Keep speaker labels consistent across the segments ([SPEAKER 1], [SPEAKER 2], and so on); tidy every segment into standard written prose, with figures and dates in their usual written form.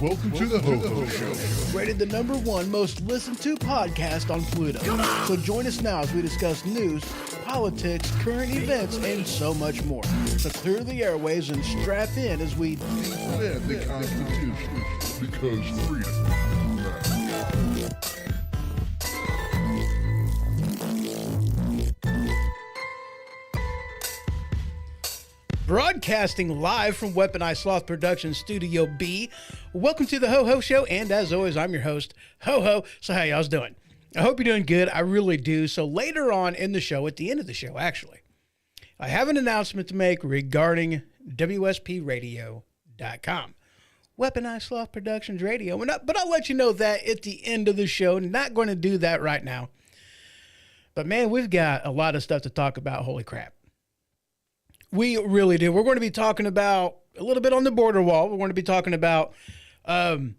[SPEAKER 1] Welcome to the HohO Show.
[SPEAKER 2] Rated the #1 most listened to podcast on Pluto. So join us now as we discuss news, politics, current events, and so much more. So clear the airwaves and strap in as we
[SPEAKER 1] defend the Constitution, because freedom matters.
[SPEAKER 2] Broadcasting live from Weaponized Sloth Productions Studio B. Welcome to the HohO Show, and as always, I'm your host, HohO. So how y'all's doing? I hope you're doing good. I really do. So later on in the show, at the end of the show, actually, I have an announcement to make regarding WSPRadio.com. Weaponized Sloth Productions Radio. But I'll let you know that at the end of the show. Not going to do that right now. But man, we've got a lot of stuff to talk about. Holy crap. We really do. We're going to be talking about a little bit on the border wall. We're going to be talking about an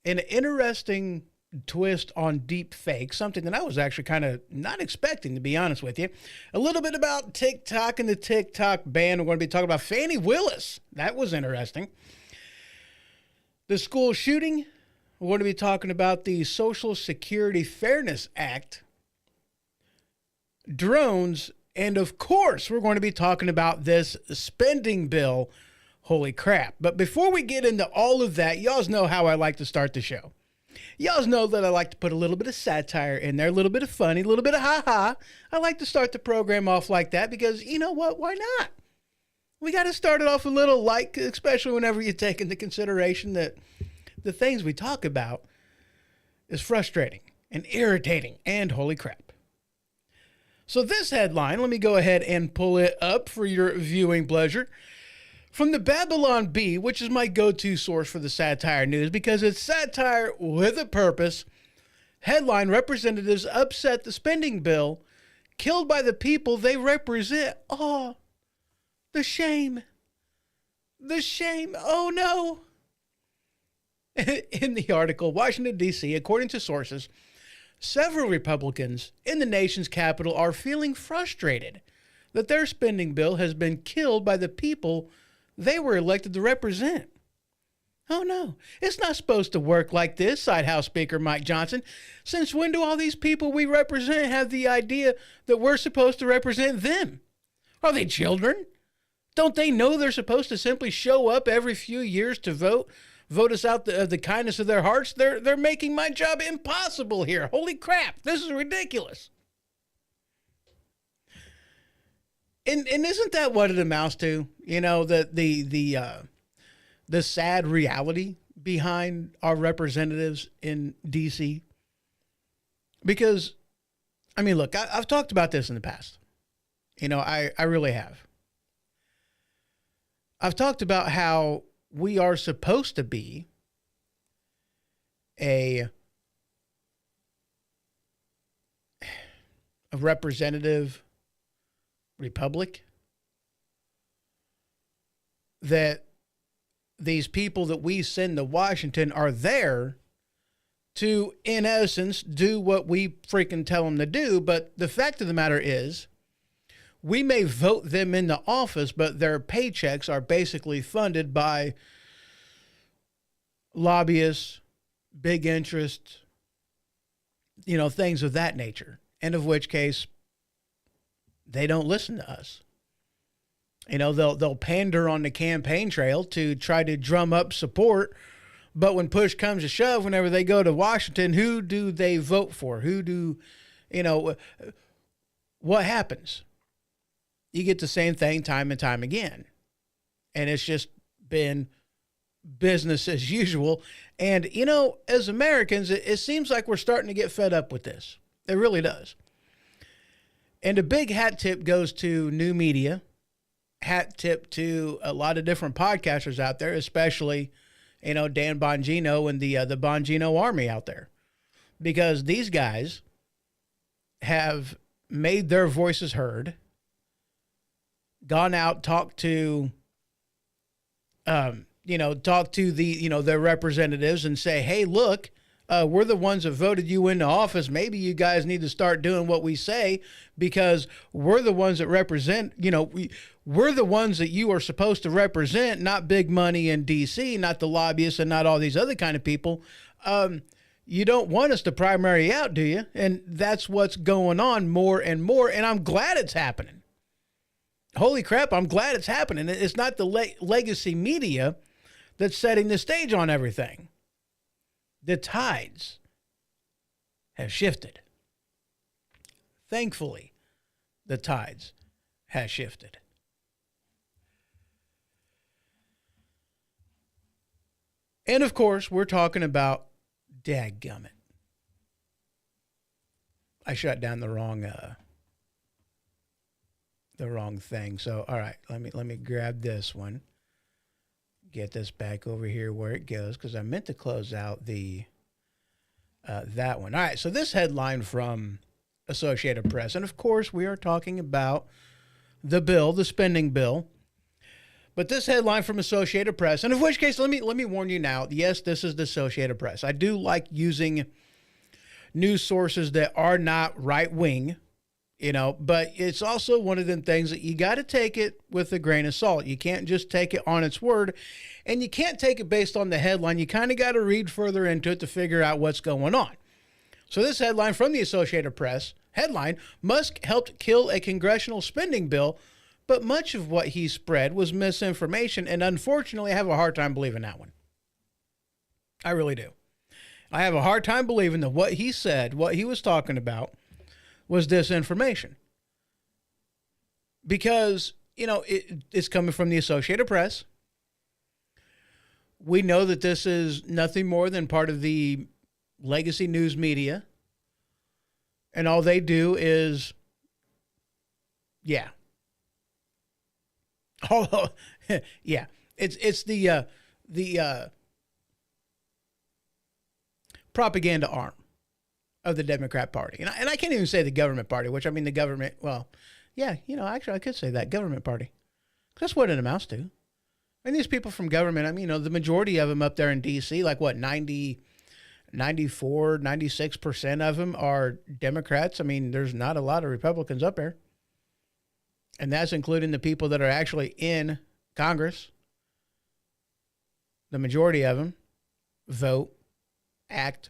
[SPEAKER 2] interesting twist on deep fake, something that I was actually kind of not expecting, to be honest with you. A little bit about TikTok and the TikTok ban. We're going to be talking about Fani Willis. That was interesting. The school shooting. We're going to be talking about the Social Security Fairness Act, drones, and of course, we're going to be talking about this spending bill. Holy crap. But before we get into all of that, y'all know how I like to start the show. Y'all know that I like to put a little bit of satire in there, a little bit of funny, a little bit of ha-ha. I like to start the program off like that because, you know what, why not? We got to start it off a little light, especially whenever you take into consideration that the things we talk about is frustrating and irritating and holy crap. So this headline, let me go ahead and pull it up for your viewing pleasure. From the Babylon Bee, which is my go-to source for the satire news because it's satire with a purpose. Headline, representatives upset the spending bill, killed by the people they represent. Oh, the shame. The shame. Oh, no. In the article, Washington, D.C., according to sources, several Republicans in the nation's capital are feeling frustrated that their spending bill has been killed by the people they were elected to represent. Oh no, it's not supposed to work like this, sighed House Speaker Mike Johnson. Since when do all these people we represent have the idea that we're supposed to represent them? Are they children? Don't they know they're supposed to simply show up every few years to vote us out the kindness of their hearts? They're making my job impossible here. Holy crap, this is ridiculous. And isn't that what it amounts to? You know, the sad reality behind our representatives in D.C. Because, I mean, look, I've talked about this in the past. You know, I really have. I've talked about how we are supposed to be a representative republic, that these people that we send to Washington are there to, in essence, do what we freaking tell them to do. But the fact of the matter is, we may vote them into office, but their paychecks are basically funded by lobbyists, big interest, you know, things of that nature. And of which case, they don't listen to us. You know, they'll pander on the campaign trail to try to drum up support. But when push comes to shove, whenever they go to Washington, who do they vote for? Who do, you know, what happens? You get the same thing time and time again. And it's just been business as usual. And, you know, as Americans, it seems like we're starting to get fed up with this. It really does. And a big hat tip goes to new media. Hat tip to a lot of different podcasters out there, especially, you know, Dan Bongino and the Bongino Army out there. Because these guys have made their voices heard, gone out, talked to their representatives and say, hey, look, we're the ones that voted you into office. Maybe you guys need to start doing what we say because we're the ones that represent, we're the ones that you are supposed to represent, not big money in D.C., not the lobbyists and not all these other kind of people. You don't want us to primary out, do you? And that's what's going on more and more. And I'm glad it's happening. Holy crap, I'm glad it's happening. It's not the legacy media that's setting the stage on everything. The tides have shifted. Thankfully, the tides have shifted. And of course, we're talking about dadgummit. I shut down the wrong thing. So, all right, let me grab this one. Get this back over here where it goes, because I meant to close out the that one. All right, so this headline from Associated Press, and of course we are talking about the bill, the spending bill. But this headline from Associated Press, and in which case, let me warn you now. Yes, this is the Associated Press. I do like using news sources that are not right wing, but it's also one of them things that you got to take it with a grain of salt. You can't just take it on its word, and you can't take it based on the headline. You kind of got to read further into it to figure out what's going on. So this headline from the Associated Press, headline, Musk helped kill a congressional spending bill, but much of what he spread was misinformation, and unfortunately, I have a hard time believing that one. I really do. I have a hard time believing that what he said, what he was talking about, was disinformation. Because, it's coming from the Associated Press. We know that this is nothing more than part of the legacy news media. And all they do is, it's the propaganda arm of the Democrat Party. And I can't even say the government party, which I mean the government, actually I could say that, government party. That's what it amounts to. I mean, these people from government, the majority of them up there in D.C., like what, 94, 96% of them are Democrats. I mean, there's not a lot of Republicans up there. And that's including the people that are actually in Congress. The majority of them vote, act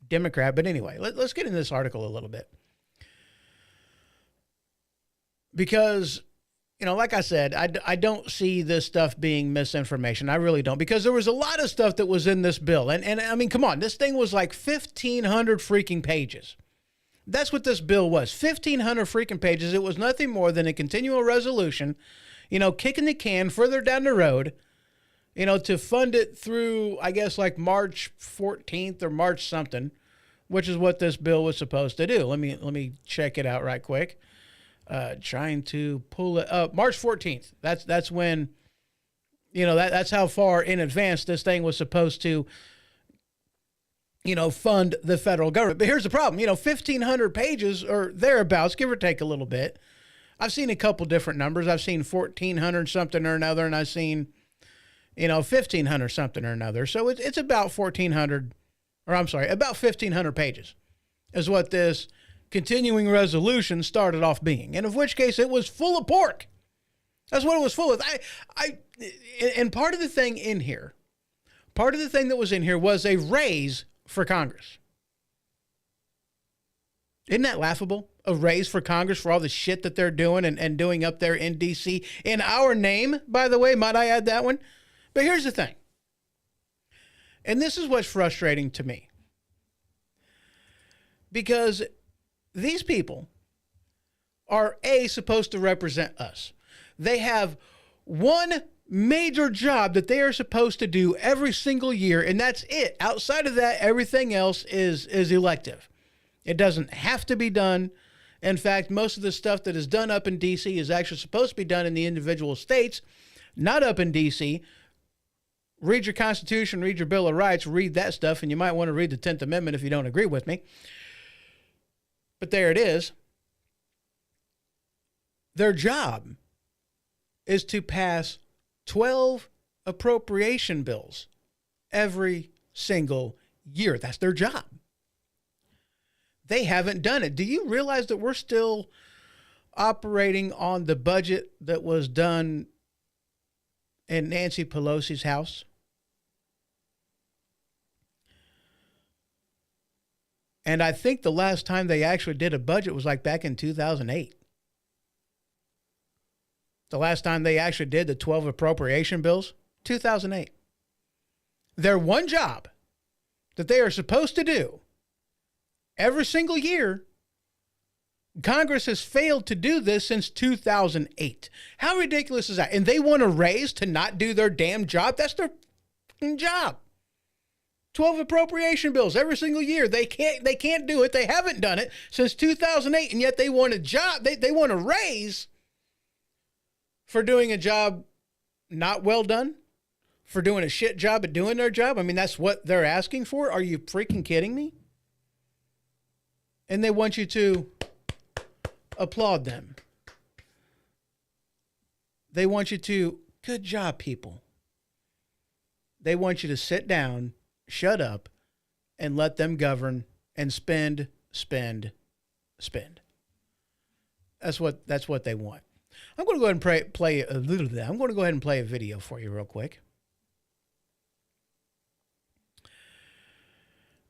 [SPEAKER 2] Democrat. But anyway, let's get into this article a little bit. Because, like I said, I don't see this stuff being misinformation. I really don't. Because there was a lot of stuff that was in this bill. And I mean, come on, this thing was like 1,500 freaking pages. That's what this bill was, 1,500 freaking pages. It was nothing more than a continual resolution, kicking the can further down the road, to fund it through, I guess, like March 14th or March something, which is what this bill was supposed to do. Let me check it out right quick. Trying to pull it up. March 14th. That's when, that's how far in advance this thing was supposed to fund the federal government. But here's the problem, 1,500 pages or thereabouts, give or take a little bit. I've seen a couple different numbers. I've seen 1,400 something or another, and I've seen, 1,500 something or another. So it's about 1,400, about 1,500 pages is what this continuing resolution started off being. And of which case it was full of pork. That's what it was full of. And part of the thing that was in here was a raise for Congress. Isn't that laughable? A raise for Congress for all the shit that they're doing and doing up there in D.C. in our name, by the way, might I add that one? But here's the thing. And this is what's frustrating to me. Because these people are, supposed to represent us. They have one major job that they are supposed to do every single year, and that's it. Outside of that, everything else is elective. It doesn't have to be done. In fact, most of the stuff that is done up in D.C. is actually supposed to be done in the individual states, not up in D.C. Read your Constitution, read your Bill of Rights, read that stuff, and you might want to read the 10th Amendment if you don't agree with me. But there it is. Their job is to pass 12 appropriation bills every single year. That's their job. They haven't done it. Do you realize that we're still operating on the budget that was done in Nancy Pelosi's house. And I think the last time they actually did a budget was like back in 2008. The last time they actually did the 12 appropriation bills, 2008. Their one job that they are supposed to do every single year, Congress has failed to do this since 2008. How ridiculous is that? And they want a raise to not do their damn job? That's their job. 12 appropriation bills every single year. They can't do it. They haven't done it since 2008, and yet they want a job. They want a raise for doing a job not well done, for doing a shit job at doing their job. I mean, that's what they're asking for. Are you freaking kidding me? And they want you to applaud them. They want you to, good job, people. They want you to sit down, shut up, and let them govern and spend. That's what they want. I'm going to go ahead and play a little bit. I'm going to go ahead and play a video for you real quick.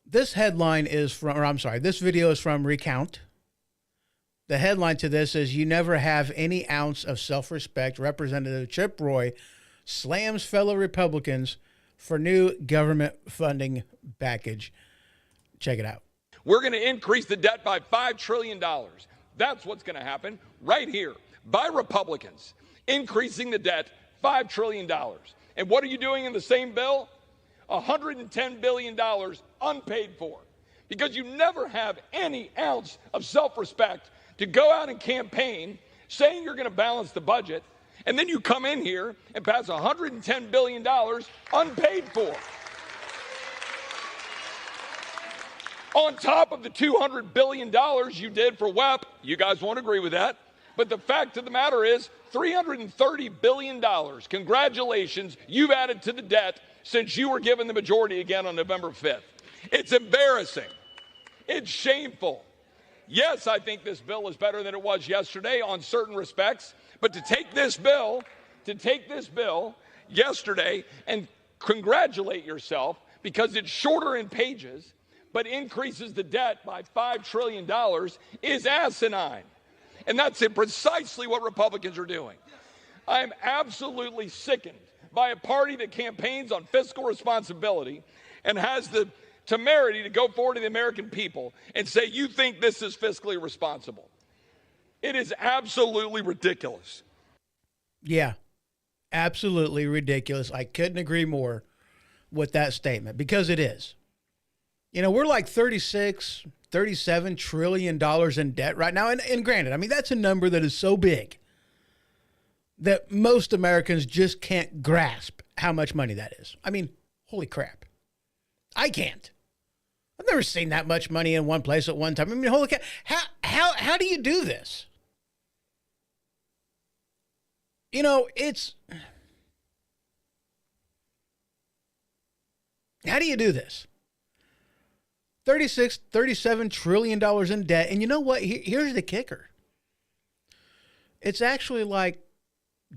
[SPEAKER 2] This video is from Recount. The headline to this is, "You never have any ounce of self-respect. Representative Chip Roy slams fellow Republicans for new government funding package." Check it out.
[SPEAKER 3] We're going to increase the debt by $5 trillion. That's what's going to happen right here by Republicans, increasing the debt $5 trillion. And what are you doing in the same bill? $110 billion unpaid for, because you never have any ounce of self-respect to go out and campaign saying you're going to balance the budget, and then you come in here and pass $110 billion unpaid for. On top of the $200 billion you did for WEP, you guys won't agree with that, but the fact of the matter is $330 billion. Congratulations, you've added to the debt since you were given the majority again on November 5th. It's embarrassing. It's shameful. Yes, I think this bill is better than it was yesterday on certain respects, but to take this bill yesterday and congratulate yourself because it's shorter in pages but increases the debt by $5 trillion is asinine. And that's precisely what Republicans are doing. I'm absolutely sickened by a party that campaigns on fiscal responsibility and has the temerity to go forward to the American people and say, you think this is fiscally responsible. It is absolutely ridiculous.
[SPEAKER 2] Yeah, absolutely ridiculous. I couldn't agree more with that statement, because it is. You know, we're like 36, 37 trillion dollars in debt right now. And granted, I mean, that's a number that is so big that most Americans just can't grasp how much money that is. I mean, holy crap. I can't. I've never seen that much money in one place at one time. I mean, holy cow. How do you do this? You know, how do you do this? 36, 37 trillion dollars in debt. And you know what? Here's the kicker. It's actually like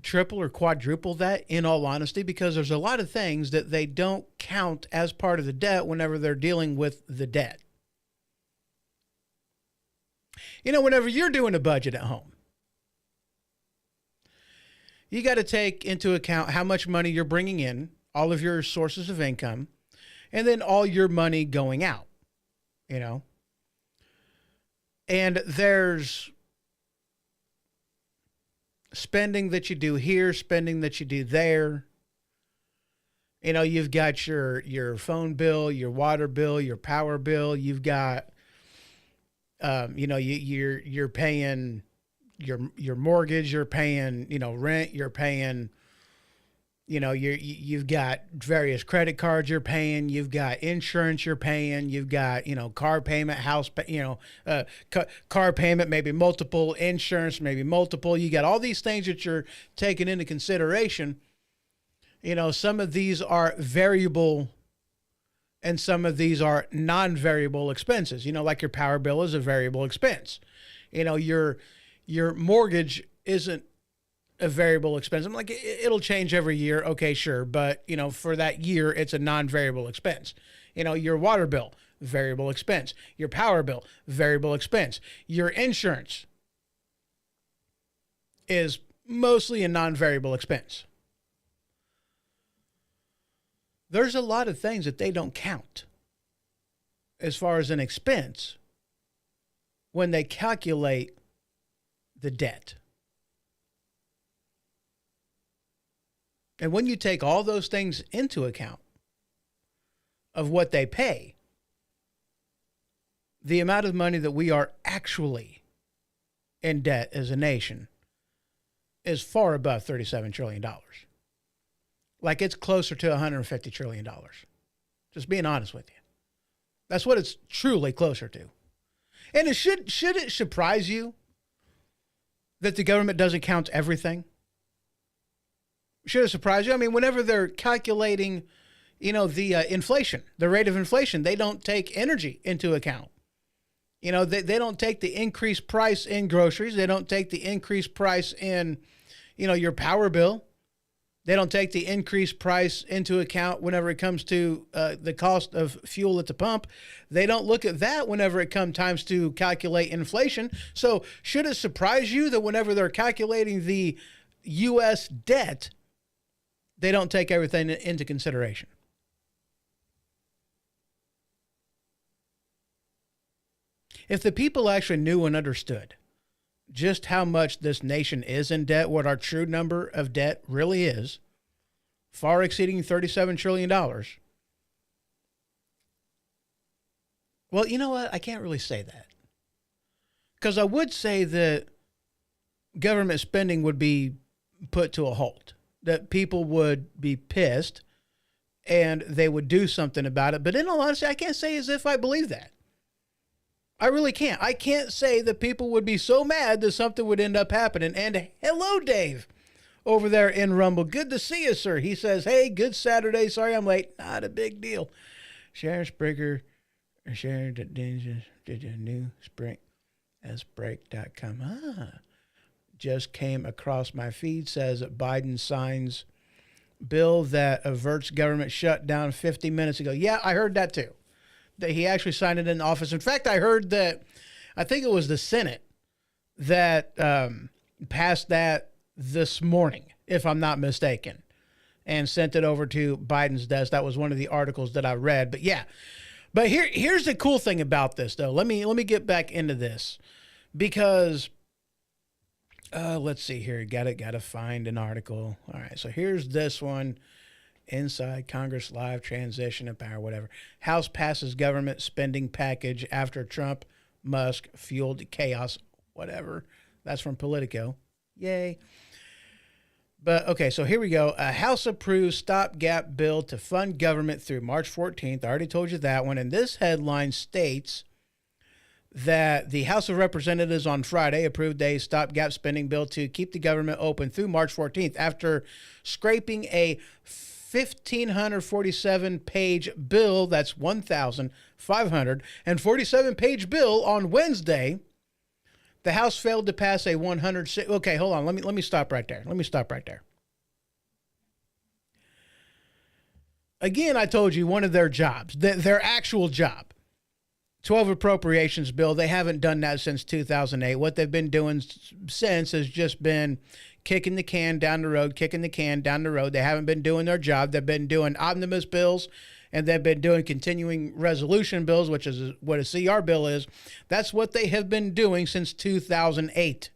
[SPEAKER 2] triple or quadruple that, in all honesty, because there's a lot of things that they don't count as part of the debt whenever they're dealing with the debt. You know, whenever you're doing a budget at home, you got to take into account how much money you're bringing in, all of your sources of income, and then all your money going out, you know. And there's spending that you do here, spending that you do there. You know, you've got your phone bill, your water bill, your power bill. You've got, you know, you're paying your mortgage. You're paying, you know, rent. You're paying, you know, you've got various credit cards you're paying. You've got insurance you're paying. You've got, you know, car payment, car payment, maybe multiple, insurance, maybe multiple. You got all these things that you're taking into consideration. You know, some of these are variable and some of these are non-variable expenses. You know, like your power bill is a variable expense. You know, your your mortgage isn't a variable expense. I'm like, it'll change every year. Okay, sure. But, for that year, it's a non-variable expense. Your water bill, variable expense. Your power bill, variable expense. Your insurance is mostly a non-variable expense. There's a lot of things that they don't count as far as an expense when they calculate the debt. And when you take all those things into account of what they pay, the amount of money that we are actually in debt as a nation is far above $37 trillion. Like it's closer to $150 trillion. Just being honest with you. That's what it's truly closer to. And should it surprise you that the government doesn't count everything? Should it surprise you? I mean, whenever they're calculating, the inflation, the rate of inflation, they don't take energy into account. They don't take the increased price in groceries. They don't take the increased price in, your power bill. They don't take the increased price into account whenever it comes to the cost of fuel at the pump. They don't look at that whenever it comes times to calculate inflation. So should it surprise you that whenever they're calculating the U.S. debt, they don't take everything into consideration? If the people actually knew and understood just how much this nation is in debt, what our true number of debt really is, far exceeding $37 trillion. Well, you know what? I can't really say that. Because I would say that government spending would be put to a halt, that people would be pissed and they would do something about it. But in all honesty, I can't say as if I believe that. I really can't. I can't say that people would be so mad that something would end up happening. And hello, Dave, over there in Rumble. Good to see you, sir. He says, hey, good Saturday. Sorry I'm late. Not a big deal. Sharon Springer, Sharon did a new spring as break.com. Just came across my feed, says that Biden signs bill that averts government shutdown 50 minutes ago. Yeah, I heard that too. That he actually signed it in office. In fact, I heard that, I think it was the Senate that passed that this morning, if I'm not mistaken, and sent it over to Biden's desk. That was one of the articles that I read. But yeah, but here's the cool thing about this, though. Let me get back into this because let's see here. Got to find an article. All right, so here's this one. Inside Congress Live, transition of power, whatever. House passes government spending package after Trump, Musk fueled chaos, whatever. That's from Politico. Yay. But, okay, so here we go. A House approves stopgap bill to fund government through March 14th. I already told you that one. And this headline states that the House of Representatives on Friday approved a stopgap spending bill to keep the government open through March 14th after scraping a 1,547-page bill, that's 1,547-page bill on Wednesday. The House failed to pass a 100. Okay, hold on. Let me stop right there. Again, I told you one of their jobs, their actual job, 12 appropriations bill. They haven't done that since 2008. What they've been doing since has just been kicking the can down the road. They haven't been doing their job. They've been doing omnibus bills, and they've been doing continuing resolution bills, which is what a CR bill is. That's what they have been doing since 2008.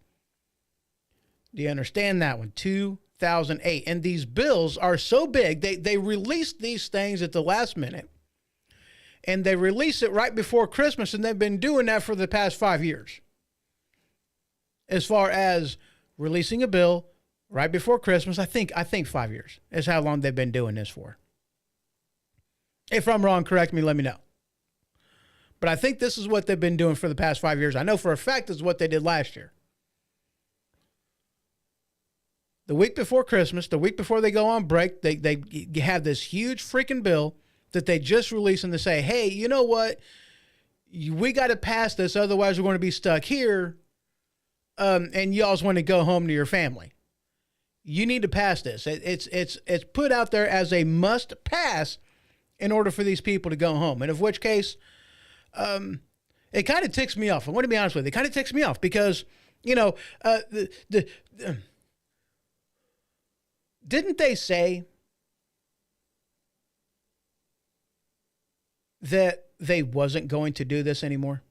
[SPEAKER 2] Do you understand that one? 2008. And these bills are so big, they released these things at the last minute, and they release it right before Christmas, and they've been doing that for the past 5 years. As far as releasing a bill right before Christmas, I think 5 years is how long they've been doing this for. If I'm wrong, correct me, let me know. But I think this is what they've been doing for the past 5 years. I know for a fact this is what they did last year. The week before Christmas, the week before they go on break, they have this huge freaking bill that they just released, and they say, hey, you know what? We got to pass this, otherwise we're going to be stuck here. and y'all want to go home to your family, you need to pass this. It's put out there as a must pass in order for these people to go home. And of which case, it kind of ticks me off. I want to be honest with you. It kind of ticks me off because, didn't they say that they wasn't going to do this anymore?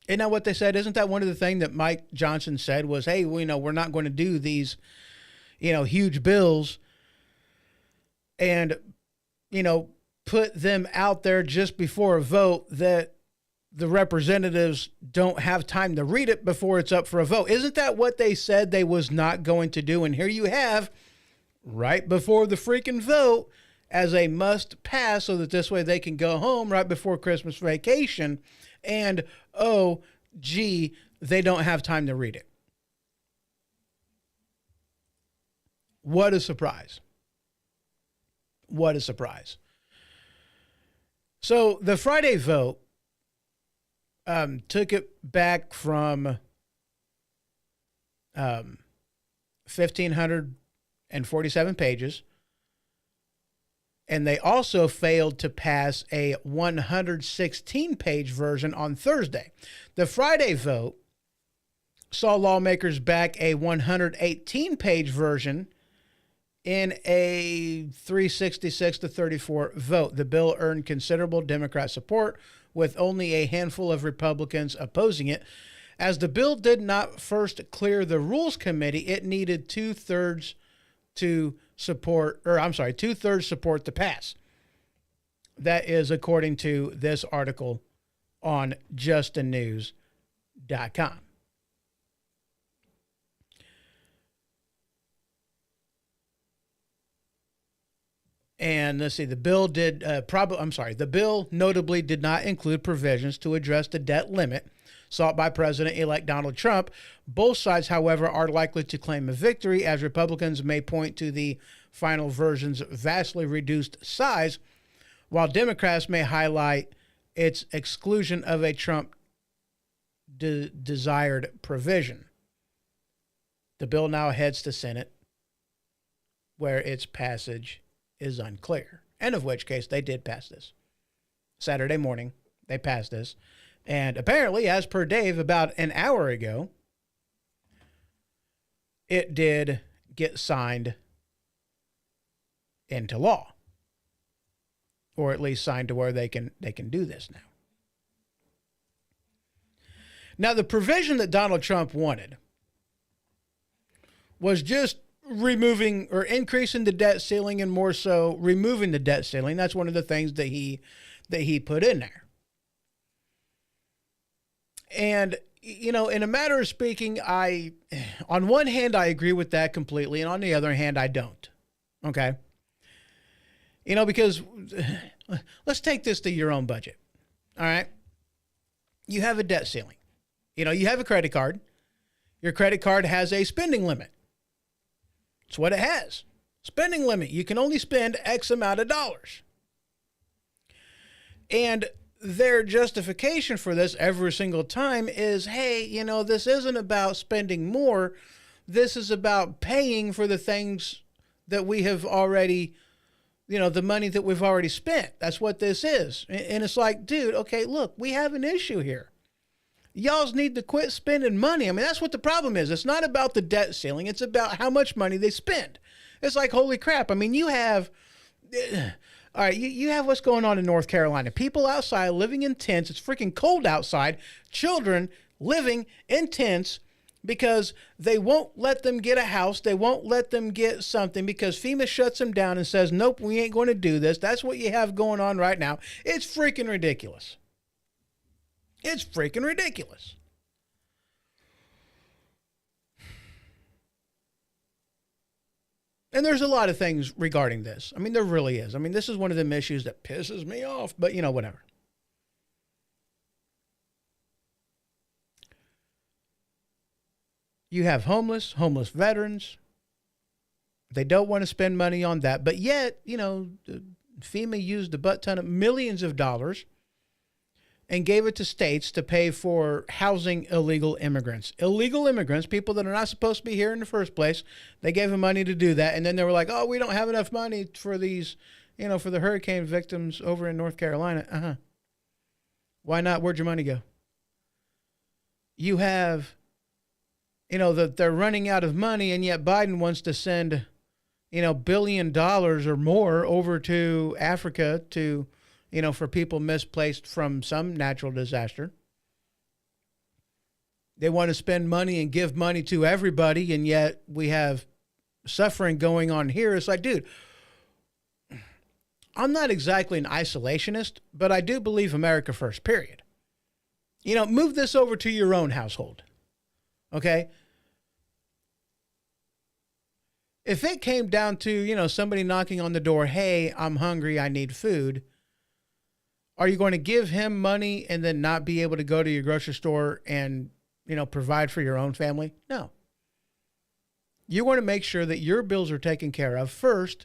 [SPEAKER 2] Isn't that what they said? Isn't that one of the things that Mike Johnson said was, hey, we're not going to do these, huge bills and, put them out there just before a vote that the representatives don't have time to read it before it's up for a vote. Isn't that what they said they was not going to do? And here you have, right before the freaking vote, as a must pass so that this way they can go home right before Christmas vacation. And, oh, gee, they don't have time to read it. What a surprise. What a surprise. So the Friday vote took it back from 1,547 pages. And they also failed to pass a 116-page version on Thursday. The Friday vote saw lawmakers back a 118-page version in a 366-34 vote. The bill earned considerable Democrat support, with only a handful of Republicans opposing it. As the bill did not first clear the Rules Committee, it needed two-thirds support to pass. That is according to this article on justthenews.com. And let's see, the bill notably did not include provisions to address the debt limit sought by President-elect Donald Trump. Both sides, however, are likely to claim a victory, as Republicans may point to the final version's vastly reduced size, while Democrats may highlight its exclusion of a Trump desired provision. The bill now heads to Senate, where its passage is unclear, and of which case they did pass this. Saturday morning, they passed this. And apparently, as per Dave, about an hour ago, it did get signed into law, or at least signed to where they can do this now. Now, the provision that Donald Trump wanted was just removing or increasing the debt ceiling, and more so removing the debt ceiling. That's one of the things that he put in there. And, in a matter of speaking, on one hand, I agree with that completely. And on the other hand, I don't. Okay. Because let's take this to your own budget. All right. You have a debt ceiling. You have a credit card. Your credit card has a spending limit. It's what it has. Spending limit. You can only spend X amount of dollars. And their justification for this every single time is, hey, this isn't about spending more. This is about paying for the things that we have already, the money that we've already spent. That's what this is. And it's like, dude, okay, look, we have an issue here. Y'all need to quit spending money. I mean, that's what the problem is. It's not about the debt ceiling. It's about how much money they spend. It's like, holy crap. I mean, you have... All right, you have what's going on in North Carolina. People outside living in tents. It's freaking cold outside. Children living in tents because they won't let them get a house. They won't let them get something because FEMA shuts them down and says, nope, we ain't going to do this. That's what you have going on right now. It's freaking ridiculous. It's freaking ridiculous. And there's a lot of things regarding this. I mean, there really is. I mean, this is one of them issues that pisses me off, but whatever. You have homeless veterans. They don't want to spend money on that, but yet, FEMA used a butt ton of millions of dollars and gave it to states to pay for housing illegal immigrants. Illegal immigrants, people that are not supposed to be here in the first place, they gave them money to do that. And then they were like, oh, we don't have enough money for these, for the hurricane victims over in North Carolina. Why not? Where'd your money go? You have, that they're running out of money, and yet Biden wants to send, $1 billion or more over to Africa to, for people misplaced from some natural disaster. They want to spend money and give money to everybody, and yet we have suffering going on here. It's like, dude, I'm not exactly an isolationist, but I do believe America first, period. Move this over to your own household, okay? If it came down to, somebody knocking on the door, hey, I'm hungry, I need food, are you going to give him money and then not be able to go to your grocery store and, provide for your own family? No. You want to make sure that your bills are taken care of first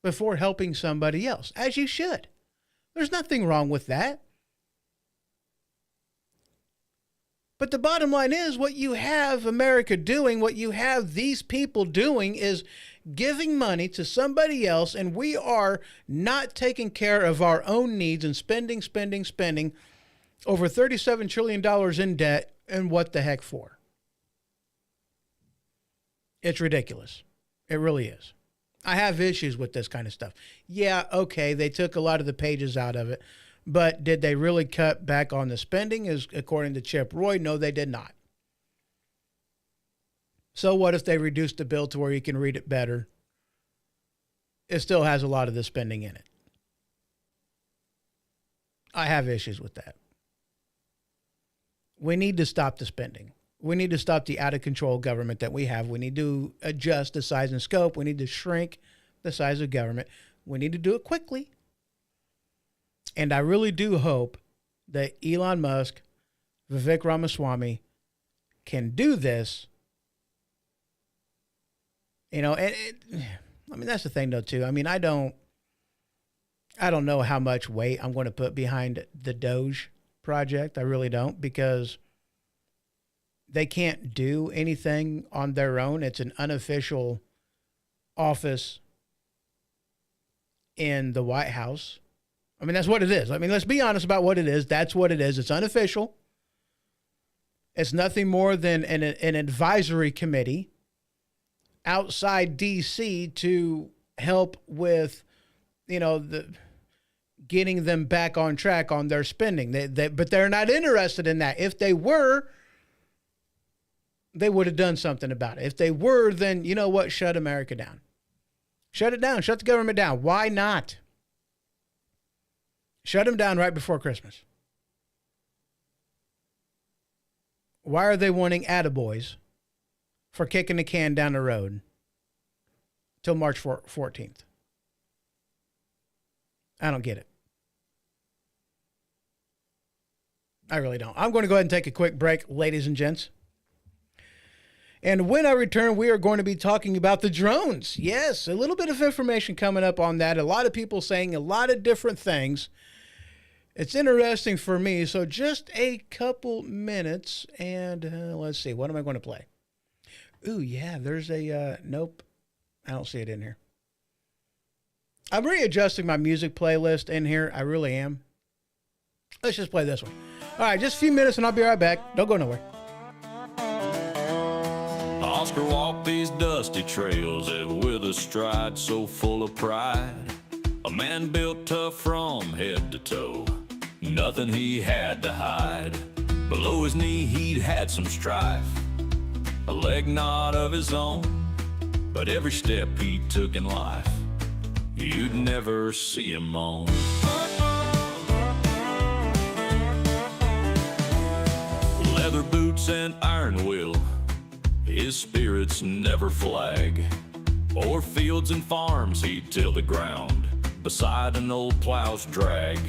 [SPEAKER 2] before helping somebody else, as you should. There's nothing wrong with that. But the bottom line is, what you have America doing, what you have these people doing is giving money to somebody else, and we are not taking care of our own needs and spending over $37 trillion in debt. And what the heck for? It's ridiculous. It really is. I have issues with this kind of stuff. Yeah, okay, they took a lot of the pages out of it, but did they really cut back on the spending? As according to Chip Roy, no, they did not. So what if they reduced the bill to where you can read it better? It still has a lot of the spending in it. I have issues with that. We need to stop the spending. We need to stop the out-of-control government that we have. We need to adjust the size and scope. We need to shrink the size of government. We need to do it quickly. And I really do hope that Elon Musk, Vivek Ramaswamy can do this. That's the thing, though, too. I don't know how much weight I'm going to put behind the Doge project. I really don't, because they can't do anything on their own. It's an unofficial office in the White House. That's what it is. Let's be honest about what it is. That's what it is. It's unofficial. It's nothing more than an advisory committee outside D.C. to help with, getting them back on track on their spending. But they're not interested in that. If they were, they would have done something about it. If they were, then you know what? Shut America down. Shut it down. Shut the government down. Why not? Shut them down right before Christmas. Why are they wanting attaboys for kicking the can down the road till March 14th? I don't get it. I really don't. I'm going to go ahead and take a quick break, ladies and gents. And when I return, we are going to be talking about the drones. Yes, a little bit of information coming up on that. A lot of people saying a lot of different things. It's interesting for me. So just a couple minutes, and let's see. What am I going to play? Ooh, yeah, there's a, nope. I don't see it in here. I'm readjusting my music playlist in here. I really am. Let's just play this one. All right, just a few minutes and I'll be right back. Don't go nowhere.
[SPEAKER 4] Oscar walked these dusty trails with a stride so full of pride. A man built tough from head to toe, nothing he had to hide. Below his knee he'd had some strife, a leg not of his own, but every step he took in life, you'd never see him moan. Leather boots and iron will, his spirits never flag. O'er fields and farms he'd till the ground, beside an old plow's drag.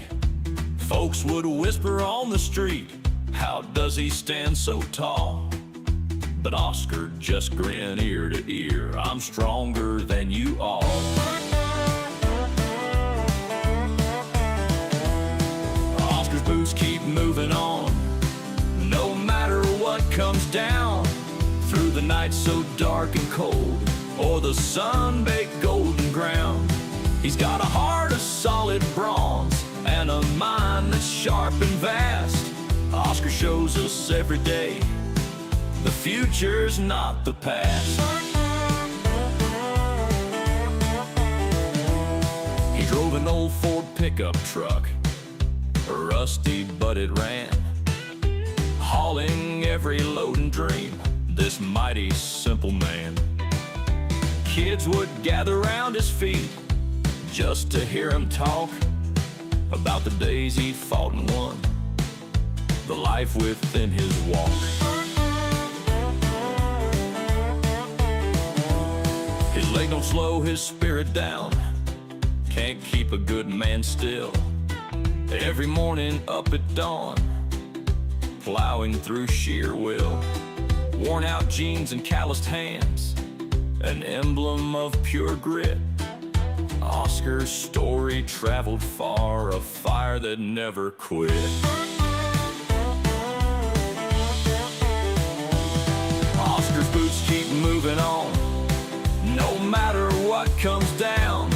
[SPEAKER 4] Folks would whisper on the street, how does he stand so tall? But Oscar just grinned ear to ear, I'm stronger than you all. Oscar's boots keep moving night so dark and cold, or the sun-baked golden ground. He's got a heart of solid bronze and a mind that's sharp and vast. Oscar shows us every day the future's not the past. He drove an old Ford pickup truck, rusty but it ran, hauling every load and dream, this mighty simple man. Kids would gather around his feet just to hear him talk about the days he fought and won, the life within his walk. His leg don't slow his spirit down, can't keep a good man still. Every morning up at dawn, plowing through sheer will. Worn out jeans and calloused hands, an emblem of pure grit. Oscar's story traveled far, a fire that never quit. Oscar's boots keep moving on, no matter what comes down.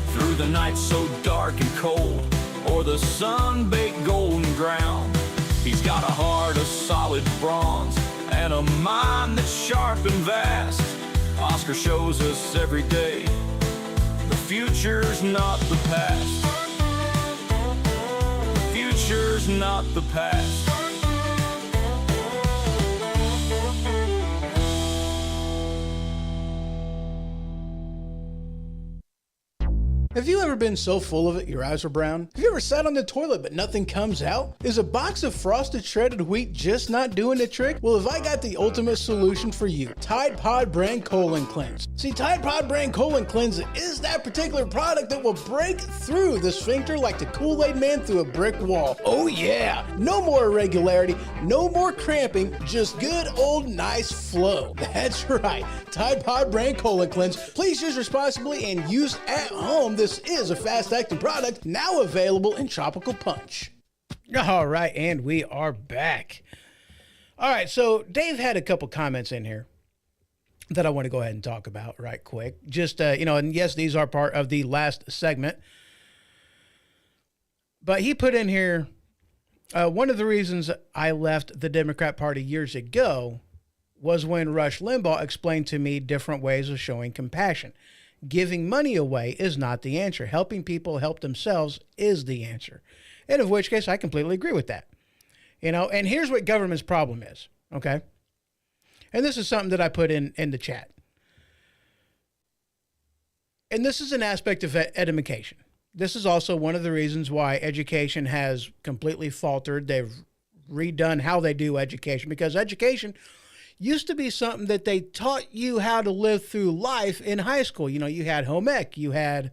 [SPEAKER 4] Through the night so dark and cold, or the sun-baked golden ground. He's got a heart of solid bronze and a mind that's sharp and vast. Oscar shows us every day the future's not the past. The future's not the past.
[SPEAKER 2] Have you ever been so full of it your eyes are brown? Have you ever sat on the toilet but nothing comes out? Is a box of frosted shredded wheat just not doing the trick? Well, have I got the ultimate solution for you? Tide Pod Brand Colon Cleanse. See, Tide Pod Brand Colon Cleanse is that particular product that will break through the sphincter like the Kool-Aid Man through a brick wall. Oh yeah! No more irregularity, no more cramping, just good old nice flow. That's right, Tide Pod Brand Colon Cleanse. Please use responsibly and use at home. This is a fast-acting product now available in Tropical Punch. All right, and we are back. All right, so Dave had a couple comments in here that I want to go ahead and talk about right quick. Just, and yes, these are part of the last segment. But he put in here, one of the reasons I left the Democrat Party years ago was when Rush Limbaugh explained to me different ways of showing compassion. Giving money away is not the answer. Helping people help themselves is the answer. And of which case, I completely agree with that. And here's what government's problem is, okay? And this is something that I put in the chat. And this is an aspect of education. This is also one of the reasons why education has completely faltered. They've redone how they do education, because education used to be something that they taught you how to live through life in high school. You had home ec, you had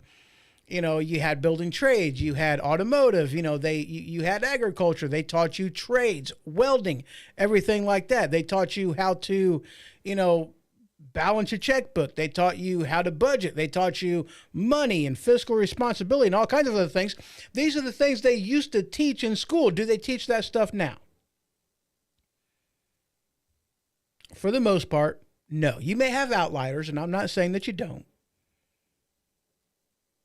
[SPEAKER 2] building trades, you had automotive, you had agriculture. They taught you trades, welding, everything like that. They taught you how to, balance your checkbook. They taught you how to budget. They taught you money and fiscal responsibility and all kinds of other things. These are the things they used to teach in school. Do they teach that stuff now? For the most part, no. You may have outliers, and I'm not saying that you don't.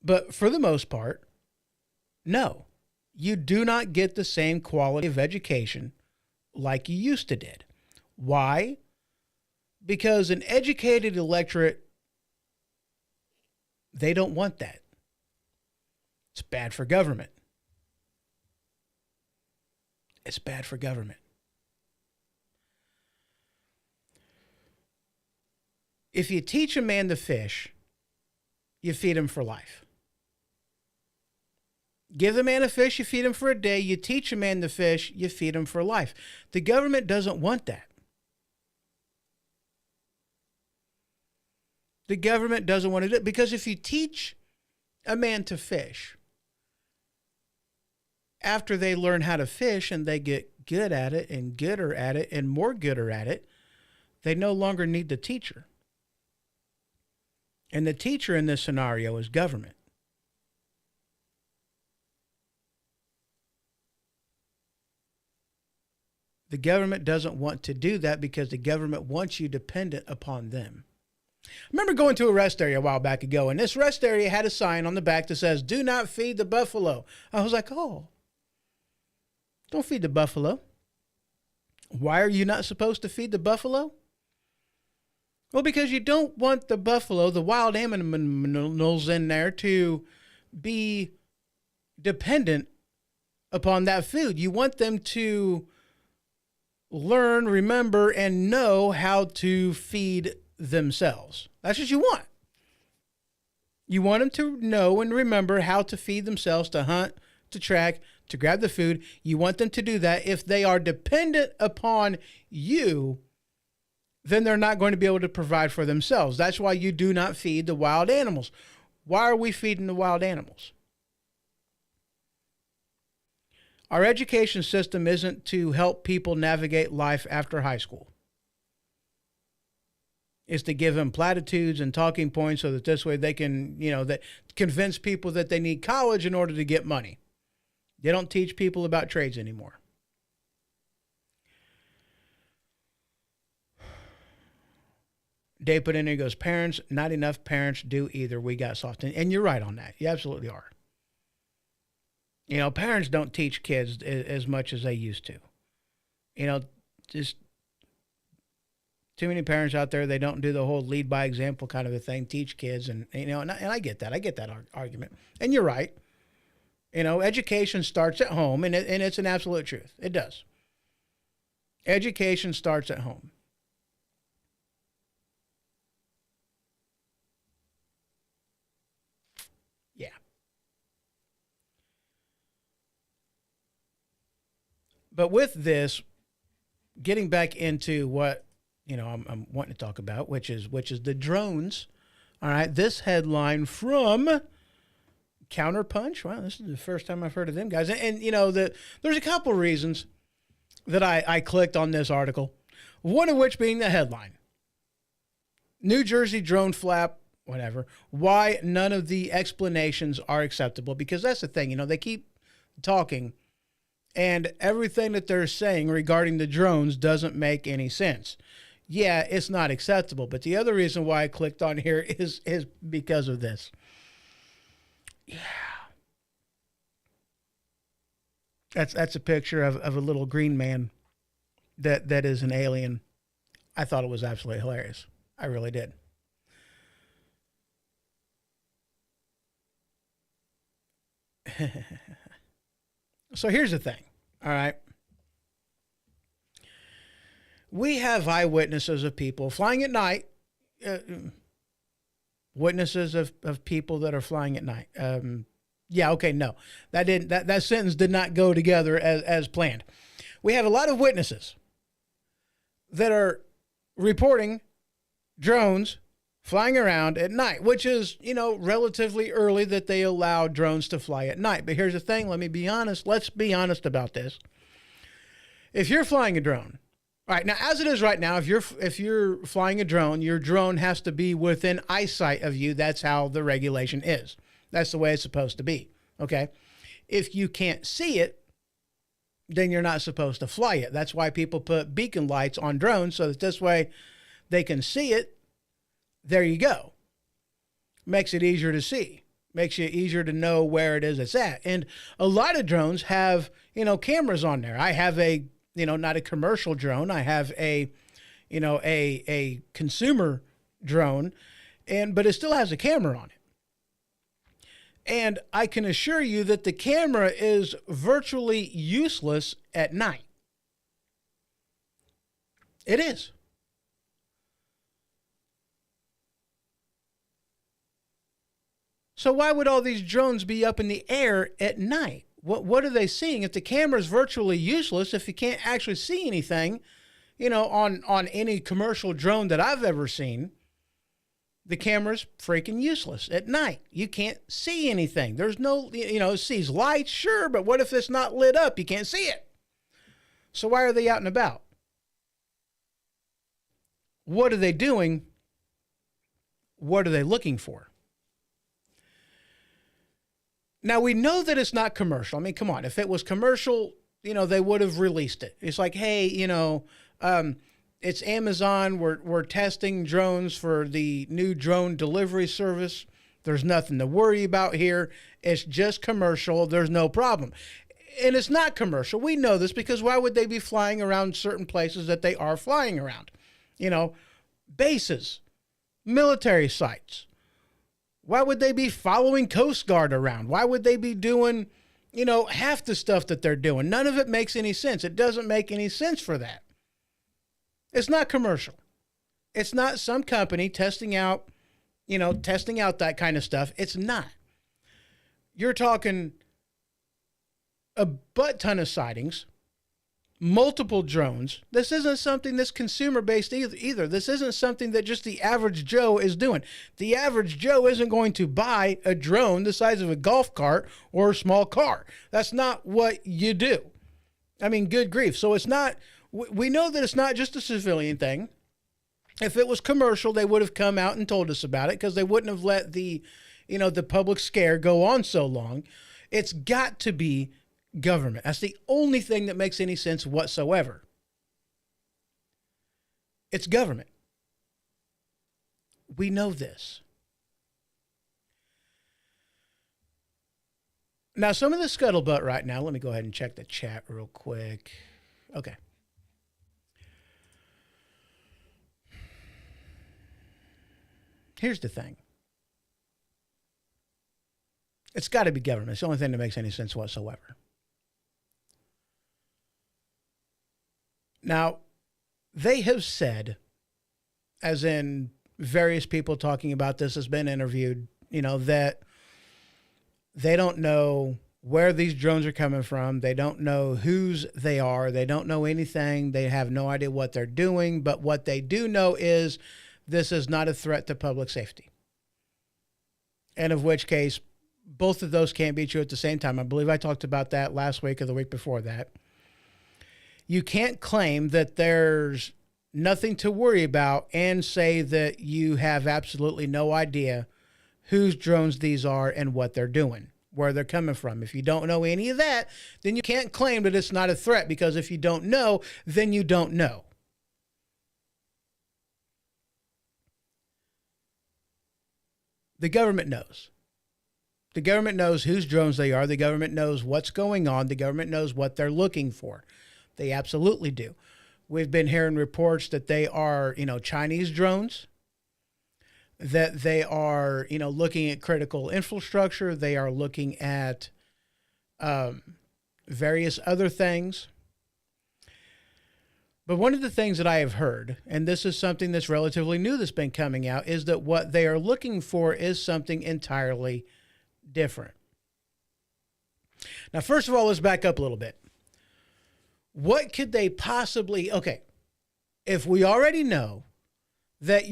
[SPEAKER 2] But for the most part, no. You do not get the same quality of education like you used to did. Why? Because an educated electorate, they don't want that. It's bad for government. It's bad for government. If you teach a man to fish, you feed him for life. Give the man a fish, you feed him for a day. You teach a man to fish, you feed him for life. The government doesn't want that. The government doesn't want to do it, because if you teach a man to fish, after they learn how to fish and they get good at it and gooder at it and more gooder at it, they no longer need the teacher. And the teacher in this scenario is government. The government doesn't want to do that because the government wants you dependent upon them. I remember going to a rest area a while back ago, and this rest area had a sign on the back that says, "Do not feed the buffalo." I was like, oh, don't feed the buffalo. Why are you not supposed to feed the buffalo? Well, because you don't want the buffalo, the wild animals in there, to be dependent upon that food. You want them to learn, remember, and know how to feed themselves. That's what you want. You want them to know and remember how to feed themselves, to hunt, to track, to grab the food. You want them to do that. If they are dependent upon you, then they're not going to be able to provide for themselves. That's why you do not feed the wild animals. Why are we feeding the wild animals? Our education system isn't to help people navigate life after high school. It's to give them platitudes and talking points so that this way they can, that convince people that they need college in order to get money. They don't teach people about trades anymore. Dave put in there, he goes, parents, not enough parents do either. We got soft. And you're right on that. You absolutely are. Parents don't teach kids as much as they used to. Just too many parents out there, they don't do the whole lead by example kind of a thing, teach kids. And I get that. I get that argument. And you're right. Education starts at home, and it's an absolute truth. It does. Education starts at home. Yeah. But with this, getting back into what, I'm wanting to talk about, which is the drones. All right. This headline from Counterpunch. Wow, this is the first time I've heard of them guys. And there's a couple reasons that I clicked on this article. One of which being the headline. New Jersey drone flap, whatever. Why none of the explanations are acceptable. Because that's the thing, they keep talking and everything that they're saying regarding the drones doesn't make any sense. Yeah, it's not acceptable. But the other reason why I clicked on here is because of this. Yeah. That's a picture of a little green man that is an alien. I thought it was absolutely hilarious. I really did. So here's the thing. All right. We have eyewitnesses of people flying at night. Witnesses of people that are flying at night. Yeah, okay, no. That sentence did not go together as planned. We have a lot of witnesses that are reporting drones flying around at night, which is, relatively early that they allow drones to fly at night. But here's the thing, let's be honest about this. If you're flying a drone, all right, now as it is right now, if you're flying a drone, your drone has to be within eyesight of you. That's how the regulation is. That's the way it's supposed to be. Okay. If you can't see it, then you're not supposed to fly it. That's why people put beacon lights on drones so that this way they can see it. There you go. Makes it easier to see. Makes it easier to know where it is it's at. And a lot of drones have, cameras on there. I have a, not a commercial drone. I have a consumer drone, but it still has a camera on it. And I can assure you that the camera is virtually useless at night. It is. So why would all these drones be up in the air at night? What are they seeing? If the camera is virtually useless, if you can't actually see anything, on any commercial drone that I've ever seen, the camera's freaking useless at night. You can't see anything. There's no, it sees lights, sure, but what if it's not lit up? You can't see it. So why are they out and about? What are they doing? What are they looking for? Now, we know that it's not commercial. I mean, come on. If it was commercial, they would have released it. It's like, hey, it's Amazon. We're testing drones for the new drone delivery service. There's nothing to worry about here. It's just commercial. There's no problem. And it's not commercial. We know this because why would they be flying around certain places that they are flying around? Bases, military sites. Why would they be following Coast Guard around? Why would they be doing, half the stuff that they're doing? None of it makes any sense. It doesn't make any sense for that. It's not commercial. It's not some company testing out that kind of stuff. It's not. You're talking a butt ton of sightings, multiple drones. This isn't something that's consumer-based either. This isn't something that just the average Joe is doing. The average Joe isn't going to buy a drone the size of a golf cart or a small car. That's not what you do. I mean, good grief. So it's not, we know that it's not just a civilian thing. If it was commercial, they would have come out and told us about it because they wouldn't have let the public scare go on so long. It's got to be government. That's the only thing that makes any sense whatsoever. It's government. We know this. Now, some of the scuttlebutt right now, let me go ahead and check the chat real quick. Okay. Here's the thing. It's got to be government. It's the only thing that makes any sense whatsoever. Now, they have said, as in various people talking about this has been interviewed, that they don't know where these drones are coming from. They don't know whose they are. They don't know anything. They have no idea what they're doing. But what they do know is this is not a threat to public safety. And of which case, both of those can't be true at the same time. I believe I talked about that last week or the week before that. You can't claim that there's nothing to worry about and say that you have absolutely no idea whose drones these are and what they're doing, where they're coming from. If you don't know any of that, then you can't claim that it's not a threat, because if you don't know, then you don't know. The government knows. The government knows whose drones they are. The government knows what's going on. The government knows what they're looking for. They absolutely do. We've been hearing reports that they are, Chinese drones, that they are, looking at critical infrastructure. They are looking at various other things. But one of the things that I have heard, and this is something that's relatively new that's been coming out, is that what they are looking for is something entirely different. Now, first of all, let's back up a little bit. What could they possibly, if we already know that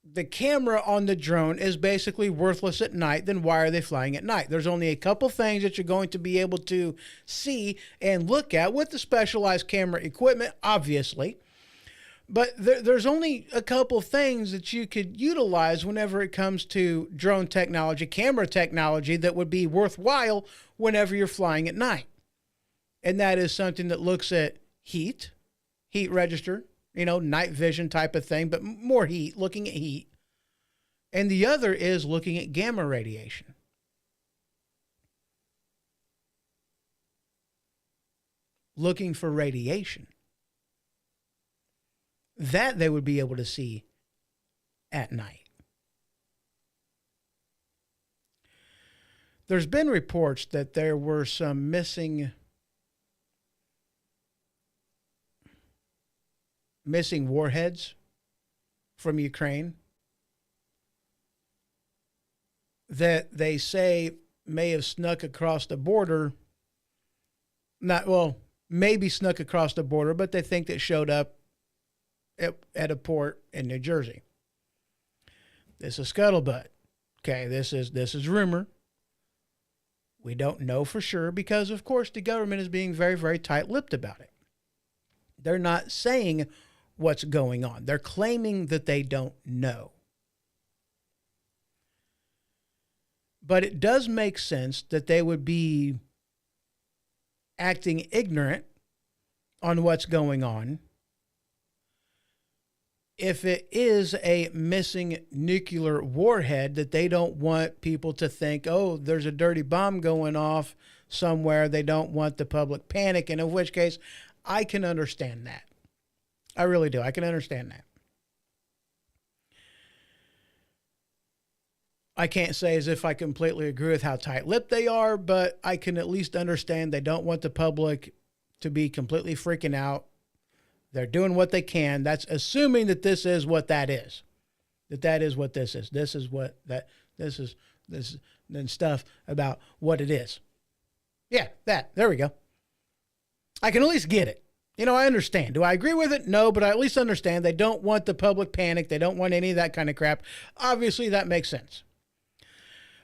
[SPEAKER 2] the camera on the drone is basically worthless at night, then why are they flying at night? There's only a couple things that you're going to be able to see and look at with the specialized camera equipment, obviously. But there's only a couple things that you could utilize whenever it comes to drone technology, camera technology, that would be worthwhile whenever you're flying at night. And that is something that looks at heat register, night vision type of thing, but more heat, looking at heat. And the other is looking at gamma radiation. Looking for radiation. That they would be able to see at night. There's been reports that there were some missing warheads from Ukraine that they say may have snuck across the border. Maybe snuck across the border, but they think that showed up at a port in New Jersey. This is scuttlebutt. Okay, this is rumor. We don't know for sure because, of course, the government is being very, very tight-lipped about it. They're not saying what's going on. They're claiming that they don't know. But it does make sense that they would be acting ignorant on what's going on, if it is a missing nuclear warhead that they don't want people to think, oh, there's a dirty bomb going off somewhere, they don't want the public panic, and in which case, I can understand that. I really do. I can understand that. I can't say as if I completely agree with how tight-lipped they are, but I can at least understand they don't want the public to be completely freaking out. They're doing what they can. That's assuming that this is what that is. That is what this is. This is then stuff about what it is. Yeah, that. There we go. I can at least get it. You know, I understand. Do I agree with it? No, but I at least understand. They don't want the public panic. They don't want any of that kind of crap. Obviously, that makes sense.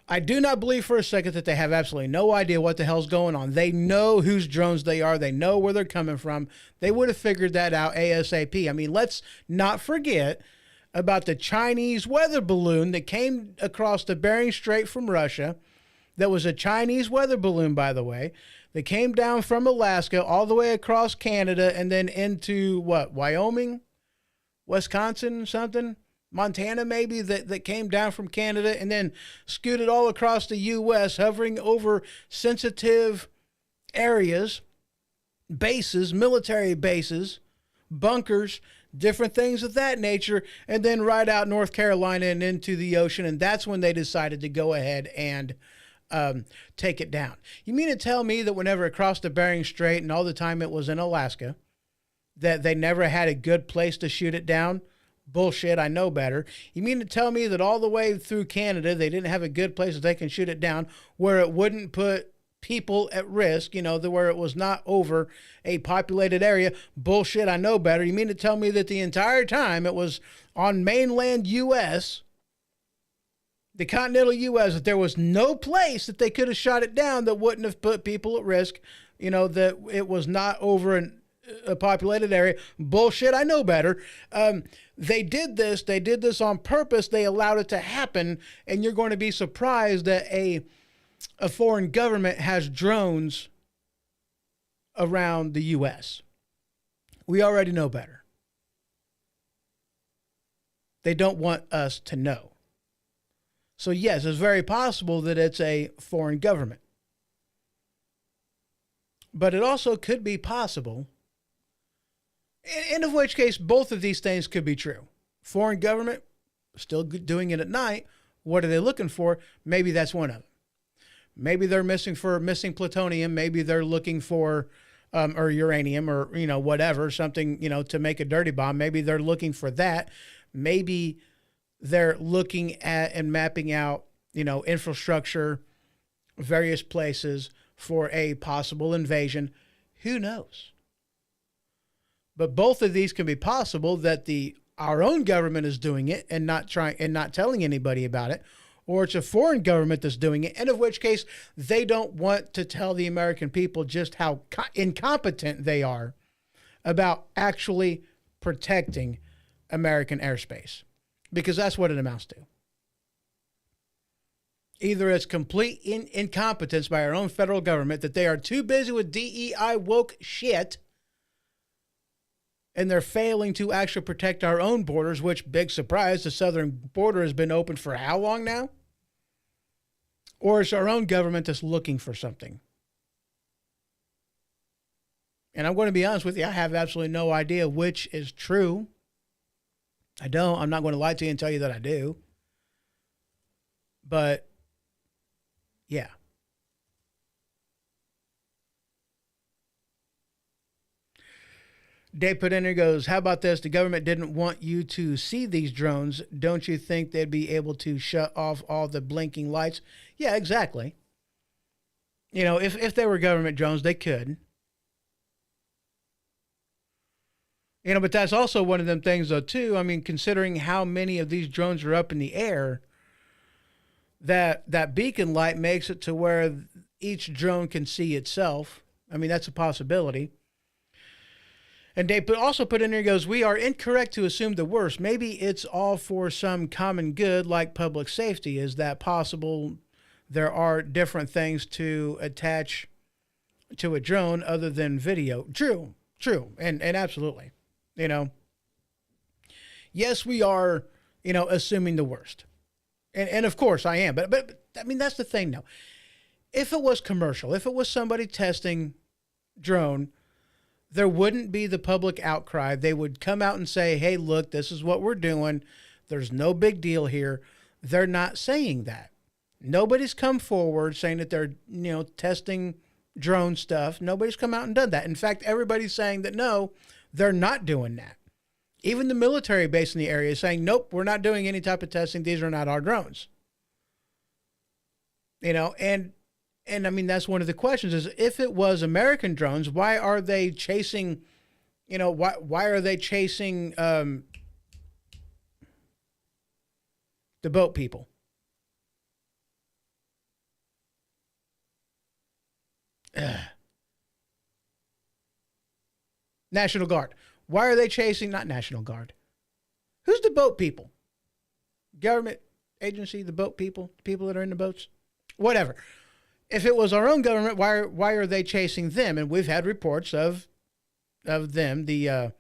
[SPEAKER 2] I do not believe for a second that they have absolutely no idea what the hell's going on. They know whose drones they are. They know where they're coming from. They would have figured that out ASAP. I mean, let's not forget about the Chinese weather balloon that came across the Bering Strait from Russia. That was a Chinese weather balloon, by the way, that came down from Alaska all the way across Canada and then into, what, Wyoming? Wisconsin, something? Montana, maybe, that came down from Canada and then scooted all across the U.S., hovering over sensitive areas, bases, military bases, bunkers, different things of that nature, and then right out North Carolina and into the ocean. And that's when they decided to go ahead and take it down. You mean to tell me that whenever it crossed the Bering Strait and all the time it was in Alaska, that they never had a good place to shoot it down? Bullshit, I know better. You mean to tell me that all the way through Canada, they didn't have a good place that they can shoot it down where it wouldn't put people at risk, you know, where it was not over a populated area? Bullshit, I know better. You mean to tell me that the entire time it was on mainland U.S., the continental U.S., that there was no place that they could have shot it down that wouldn't have put people at risk, you know, that it was not over a populated area? Bullshit, I know better. They did this on purpose. They allowed it to happen, and you're going to be surprised that a foreign government has drones around the U.S. We already know better. They don't want us to know. So yes, it's very possible that it's a foreign government. But it also could be possible, in of which case both of these things could be true. Foreign government, still doing it at night. What are they looking for? Maybe that's one of them. Maybe they're missing plutonium. Maybe they're looking for or uranium or, you know, whatever, something, you know, to make a dirty bomb. Maybe they're looking for that. Maybe they're looking at and mapping out, you know, infrastructure, various places for a possible invasion. Who knows? But both of these can be possible, that our own government is doing it and not telling anybody about it, or it's a foreign government that's doing it, and of which case they don't want to tell the American people just how incompetent they are about actually protecting American airspace, because that's what it amounts to. Either it's complete incompetence by our own federal government, that they are too busy with DEI woke shit, and they're failing to actually protect our own borders, which, big surprise, the southern border has been open for how long now? Or it's our own government that's looking for something. And I'm going to be honest with you, I have absolutely no idea which is true. I don't. I'm not going to lie to you and tell you that I do. But, yeah. Dave put in there, goes, how about this? The government didn't want you to see these drones. Don't you think they'd be able to shut off all the blinking lights? Yeah, exactly. You know, if they were government drones, they could. You know, but that's also one of them things, though, too. I mean, considering how many of these drones are up in the air, that beacon light makes it to where each drone can see itself. I mean, that's a possibility. And Dave also put in there, goes, we are incorrect to assume the worst. Maybe it's all for some common good like public safety. Is that possible? There are different things to attach to a drone other than video. True, and absolutely. You know, yes, we are, you know, assuming the worst. And of course I am. But I mean, that's the thing now. If it was commercial, if it was somebody testing drone, there wouldn't be the public outcry. They would come out and say, hey, look, this is what we're doing. There's no big deal here. They're not saying that. Nobody's come forward saying that they're, you know, testing drone stuff. Nobody's come out and done that. In fact, everybody's saying that, no, they're not doing that. Even the military base in the area is saying, nope, we're not doing any type of testing. These are not our drones. You know, and I mean, that's one of the questions is if it was American drones, why are they chasing, you know, why are they chasing the boat people? National Guard. Why are they chasing, not National Guard? Who's the boat people? Government agency, the boat people, people that are in the boats? Whatever. If it was our own government, why are they chasing them? And we've had reports of them, you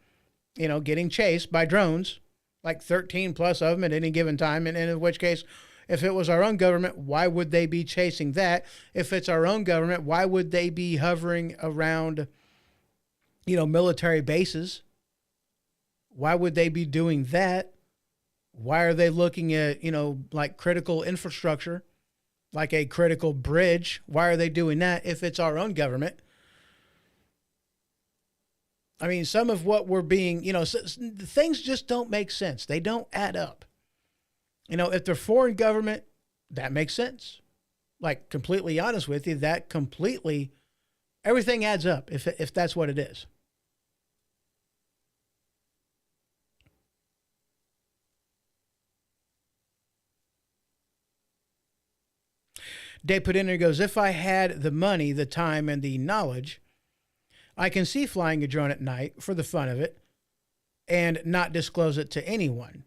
[SPEAKER 2] know, getting chased by drones, like 13 plus of them at any given time. And in which case, if it was our own government, why would they be chasing that? If it's our own government, why would they be hovering around, you know, military bases? Why would they be doing that? Why are they looking at, you know, like critical infrastructure, like a critical bridge? Why are they doing that if it's our own government? I mean, some of what we're being, you know, things just don't make sense. They don't add up. You know, if they're foreign government, that makes sense. Like, completely honest with you, that completely, everything adds up if that's what it is. Dave put in there, goes, if I had the money, the time, and the knowledge, I can see flying a drone at night for the fun of it and not disclose it to anyone.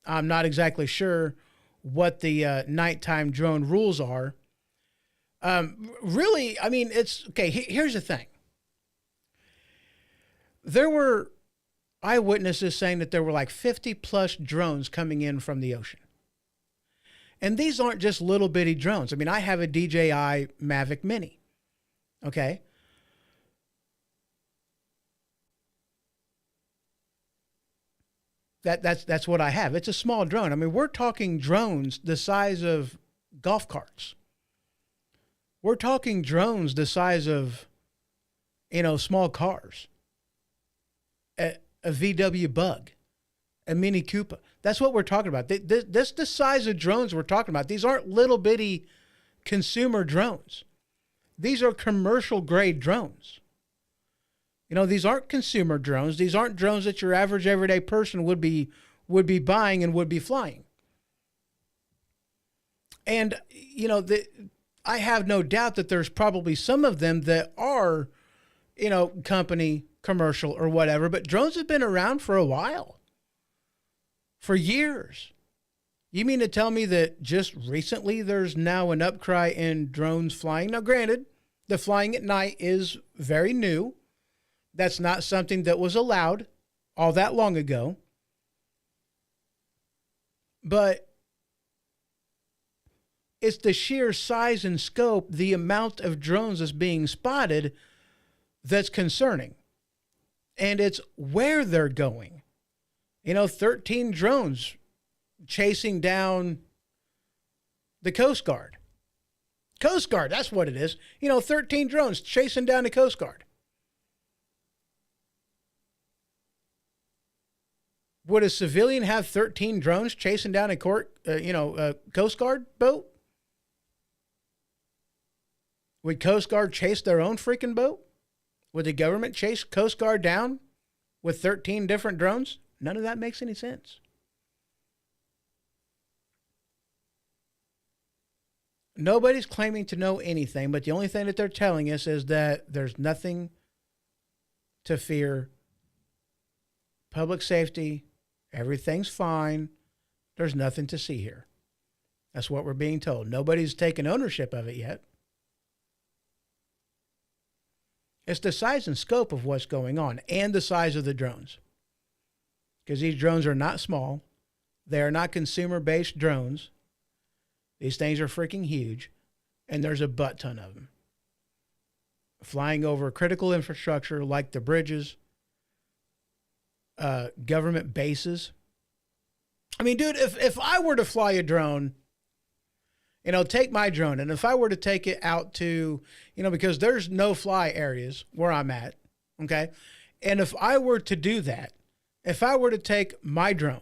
[SPEAKER 2] I'm not exactly sure what the nighttime drone rules are. Really, I mean, it's, okay, here's the thing. There were eyewitnesses saying that there were like 50 plus drones coming in from the ocean. And these aren't just little bitty drones. I mean, I have a DJI Mavic Mini. Okay. That's what I have. It's a small drone. I mean, we're talking drones the size of golf carts. We're talking drones the size of, you know, small cars. A VW Bug, a Mini Cooper. That's what we're talking about. This the size of drones we're talking about. These aren't little bitty consumer drones. These are commercial grade drones. You know, these aren't consumer drones. These aren't drones that your average everyday person would be buying and would be flying. And, you know, I have no doubt that there's probably some of them that are, you know, company, commercial or whatever, but drones have been around for a while. For years. You mean to tell me that just recently there's now an upcry in drones flying? Now, granted, the flying at night is very new. That's not something that was allowed all that long ago. But it's the sheer size and scope, the amount of drones that's being spotted that's concerning. And it's where they're going. You know, 13 drones chasing down the Coast Guard. Coast Guard, that's what it is. You know, 13 drones chasing down the Coast Guard. Would a civilian have 13 drones chasing down a Coast Guard boat? Would Coast Guard chase their own freaking boat? Would the government chase Coast Guard down with 13 different drones? None of that makes any sense. Nobody's claiming to know anything, but the only thing that they're telling us is that there's nothing to fear. Public safety, everything's fine. There's nothing to see here. That's what we're being told. Nobody's taken ownership of it yet. It's the size and scope of what's going on and the size of the drones. Because these drones are not small. They are not consumer-based drones. These things are freaking huge, and there's a butt ton of them. Flying over critical infrastructure like the bridges, government bases. I mean, dude, if I were to fly a drone, take my drone, and if I were to take it out to, because there's no fly areas where I'm at, okay? And if I were to do that, if I were to take my drone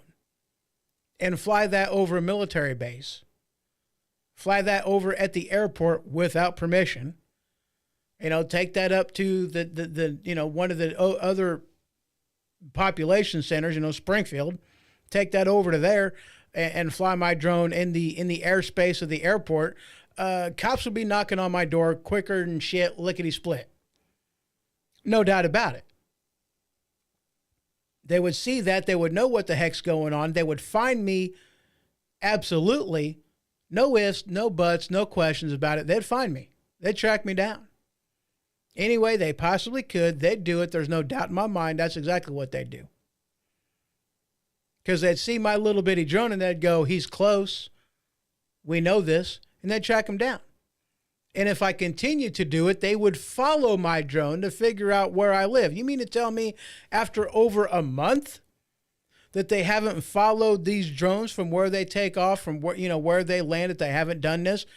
[SPEAKER 2] and fly that over a military base, fly that over at the airport without permission, take that up to the one of the other population centers, Springfield, take that over to there and fly my drone in the airspace of the airport, cops would be knocking on my door quicker than shit, lickety split. No doubt about it. They would see that. They would know what the heck's going on. They would find me absolutely. No ifs, no buts, no questions about it. They'd find me. They'd track me down. Any way they possibly could, they'd do it. There's no doubt in my mind that's exactly what they'd do. Because they'd see my little bitty drone and they'd go, he's close. We know this. And they'd track him down. And if I continued to do it, they would follow my drone to figure out where I live. You mean to tell me after over a month that they haven't followed these drones from where they take off, from where, where they land, that they haven't done this?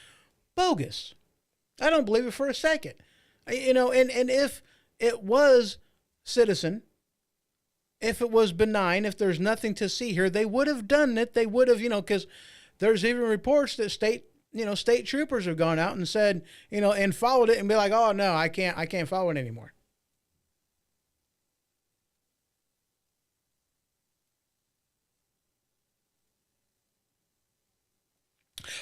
[SPEAKER 2] Bogus. I don't believe it for a second. And if it was citizen, if it was benign, if there's nothing to see here, they would have done it. They would have, because there's even reports that state troopers have gone out and said, and followed it and be like, oh no, I can't follow it anymore.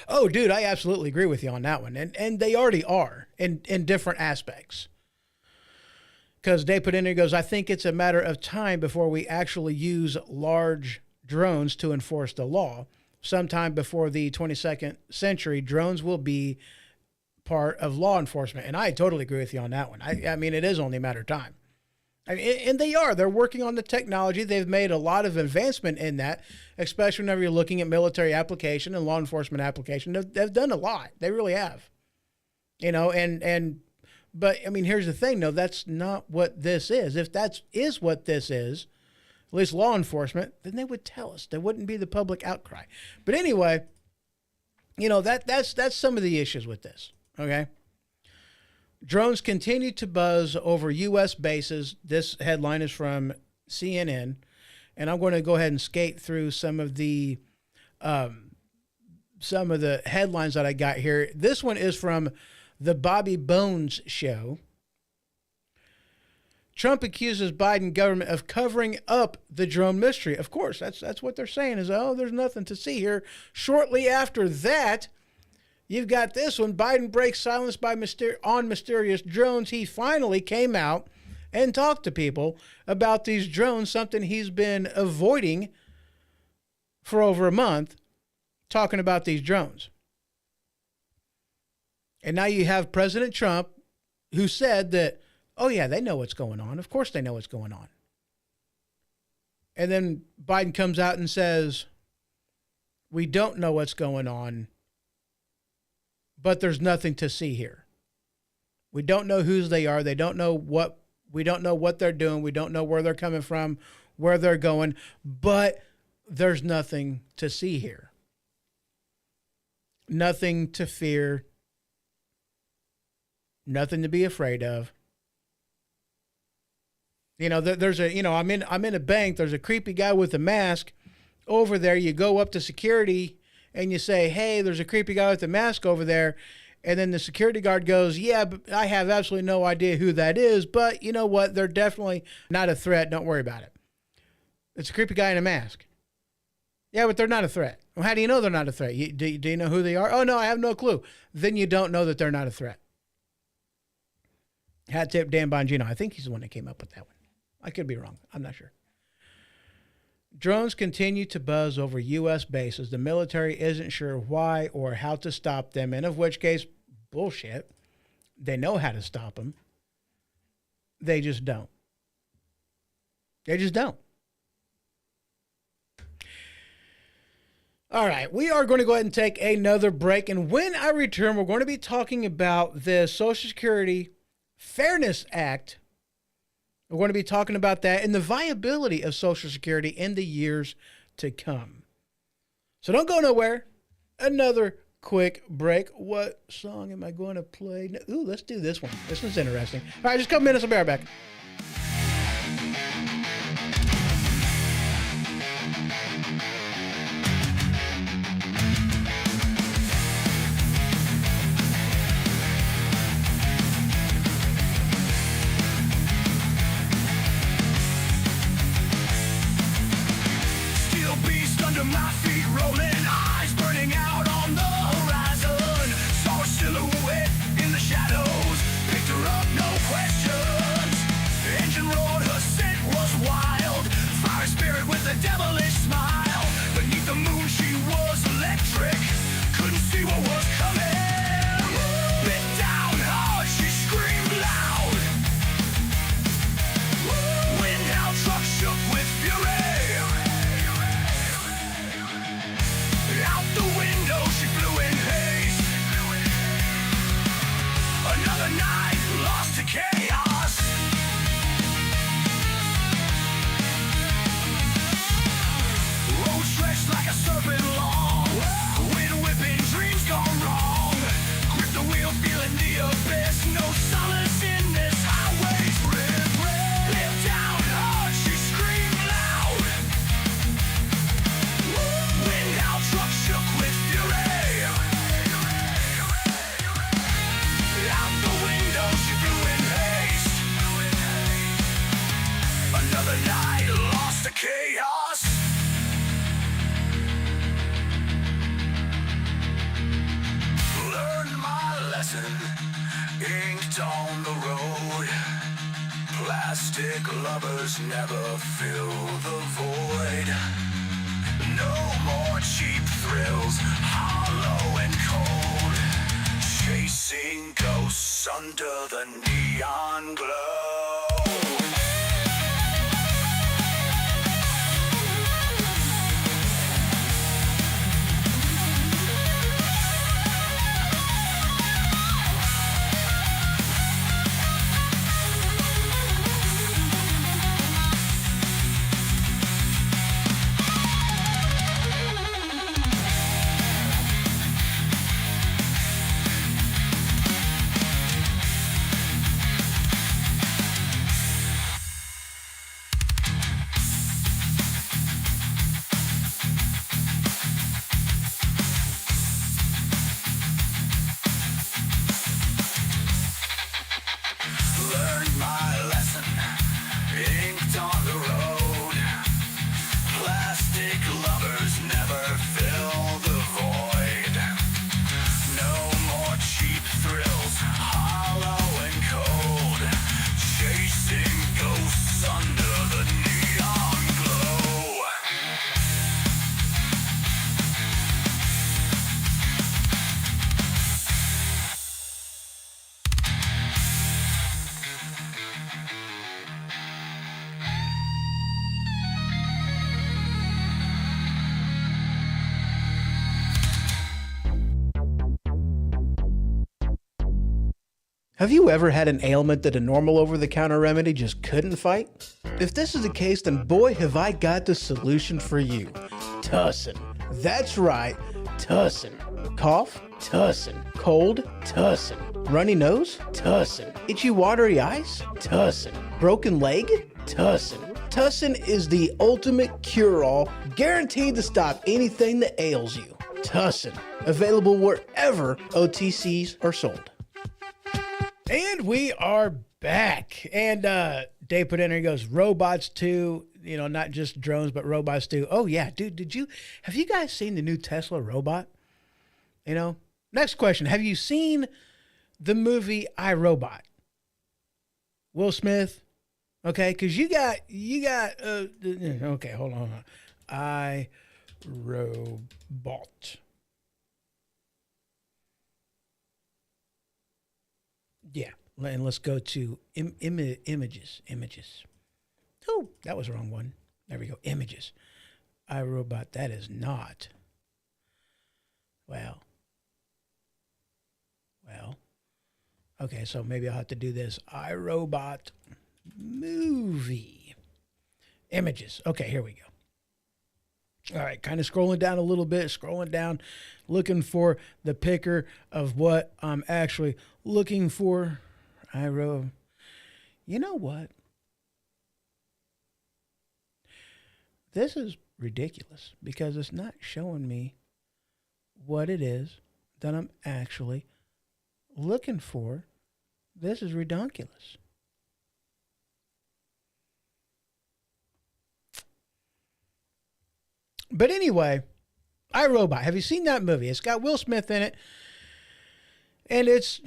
[SPEAKER 2] Oh, dude, I absolutely agree with you on that one. And they already are in different aspects. Because Dave put in there, he goes, I think it's a matter of time before we actually use large drones to enforce the law. Sometime before the 22nd century, drones will be part of law enforcement. And I totally agree with you on that one. I mean, it is only a matter of time. And they are. They're working on the technology. They've made a lot of advancement in that, especially whenever you're looking at military application and law enforcement application. They've done a lot. They really have. But I mean, here's the thing, though. That's not what this is. If that is what this is, at least law enforcement, then they would tell us. There wouldn't be the public outcry. But anyway, that's some of the issues with this. Okay. Drones continue to buzz over U.S. bases. This headline is from CNN, and I'm going to go ahead and skate through some of the headlines that I got here. This one is from the Bobby Bones Show. Trump accuses Biden government of covering up the drone mystery. Of course, that's what they're saying is, oh, there's nothing to see here. Shortly after that, you've got this one. Biden breaks silence on mysterious drones. He finally came out and talked to people about these drones, something he's been avoiding for over a month, talking about these drones. And now you have President Trump, who said that, oh yeah, they know what's going on. Of course they know what's going on. And then Biden comes out and says, we don't know what's going on, but there's nothing to see here. We don't know whose they are. We don't know what they're doing. We don't know where they're coming from, where they're going, but there's nothing to see here. Nothing to fear. Nothing to be afraid of. There's I'm in a bank. There's a creepy guy with a mask over there. You go up to security and you say, hey, there's a creepy guy with a mask over there. And then the security guard goes, yeah, but I have absolutely no idea who that is. But you know what? They're definitely not a threat. Don't worry about it. It's a creepy guy in a mask. Yeah, but they're not a threat. Well, how do you know they're not a threat? Do you know who they are? Oh, no, I have no clue. Then you don't know that they're not a threat. Hat tip Dan Bongino. I think he's the one that came up with that one. I could be wrong. I'm not sure. Drones continue to buzz over U.S. bases. The military isn't sure why or how to stop them, and of which case, bullshit. They know how to stop them. They just don't. They just don't. All right, we are going to go ahead and take another break. And when I return, we're going to be talking about the Social Security Fairness Act. We're going to be talking about that and the viability of Social Security in the years to come. So don't go nowhere. Another quick break. What song am I going to play? Ooh, let's do this one. This one's interesting. All right, just a couple minutes. I'll be right back.
[SPEAKER 5] Steel beast under my feet, rolling eyes burning out on the horizon. Saw a silhouette in the shadows, picked her up, no questions. Engine roared, her scent was wild, fire spirit with a devilish smile. Beneath the moon she was electric, couldn't see what was coming. Bit down hard, she screamed loud. Wind out, truck shook with fury. Out the window she flew in haste. Another night lost to chaos. Road stretched like a serpent long. Wind whipping, dreams gone wrong. Grip the wheel, feeling the abyss. No solace in this highway's rip. Lift down hard, she screamed loud. Wind out, truck shook with fury. Out the window she flew in haste. Another night lost to chaos. Learned my lesson, inked on the road. Plastic lovers never fill the void. No more cheap thrills, hollow and cold. Chasing ghosts under the neon glow. Learned my lesson, inked on the road. Plastic lovers never fill the void. No more cheap thrills, hollow and cold. Chasing ghosts under the neon glow.
[SPEAKER 2] Have you ever had an ailment that a normal over-the-counter remedy just couldn't fight? If this is the case, then boy, have I got the solution for you. Tussin. That's right, Tussin. Cough? Tussin. Cold? Tussin. Runny nose? Tussin. Itchy watery eyes? Tussin. Broken leg? Tussin. Tussin is the ultimate cure-all, guaranteed to stop anything that ails you. Tussin. Available wherever OTCs are sold. And we are back. And Dave put in there, he goes, robots too, you know, not just drones, but robots too. Oh yeah, dude, have you guys seen the new Tesla robot? You know, next question. Have you seen the movie I, Robot? Will Smith? Okay, because you got, okay, hold on. I, Robot. Yeah. And let's go to images. Oh, that was the wrong one. There we go. Images. iRobot. That is not. Well. Okay, so maybe I'll have to do this. iRobot movie. Images. Okay, here we go. All right, kind of scrolling down a little bit, looking for the picker of what I'm actually looking for. You know what? This is ridiculous because it's not showing me what it is that I'm actually looking for. This is redonkulous. But anyway, iRobot. Have you seen that movie? It's got Will Smith in it. And it's,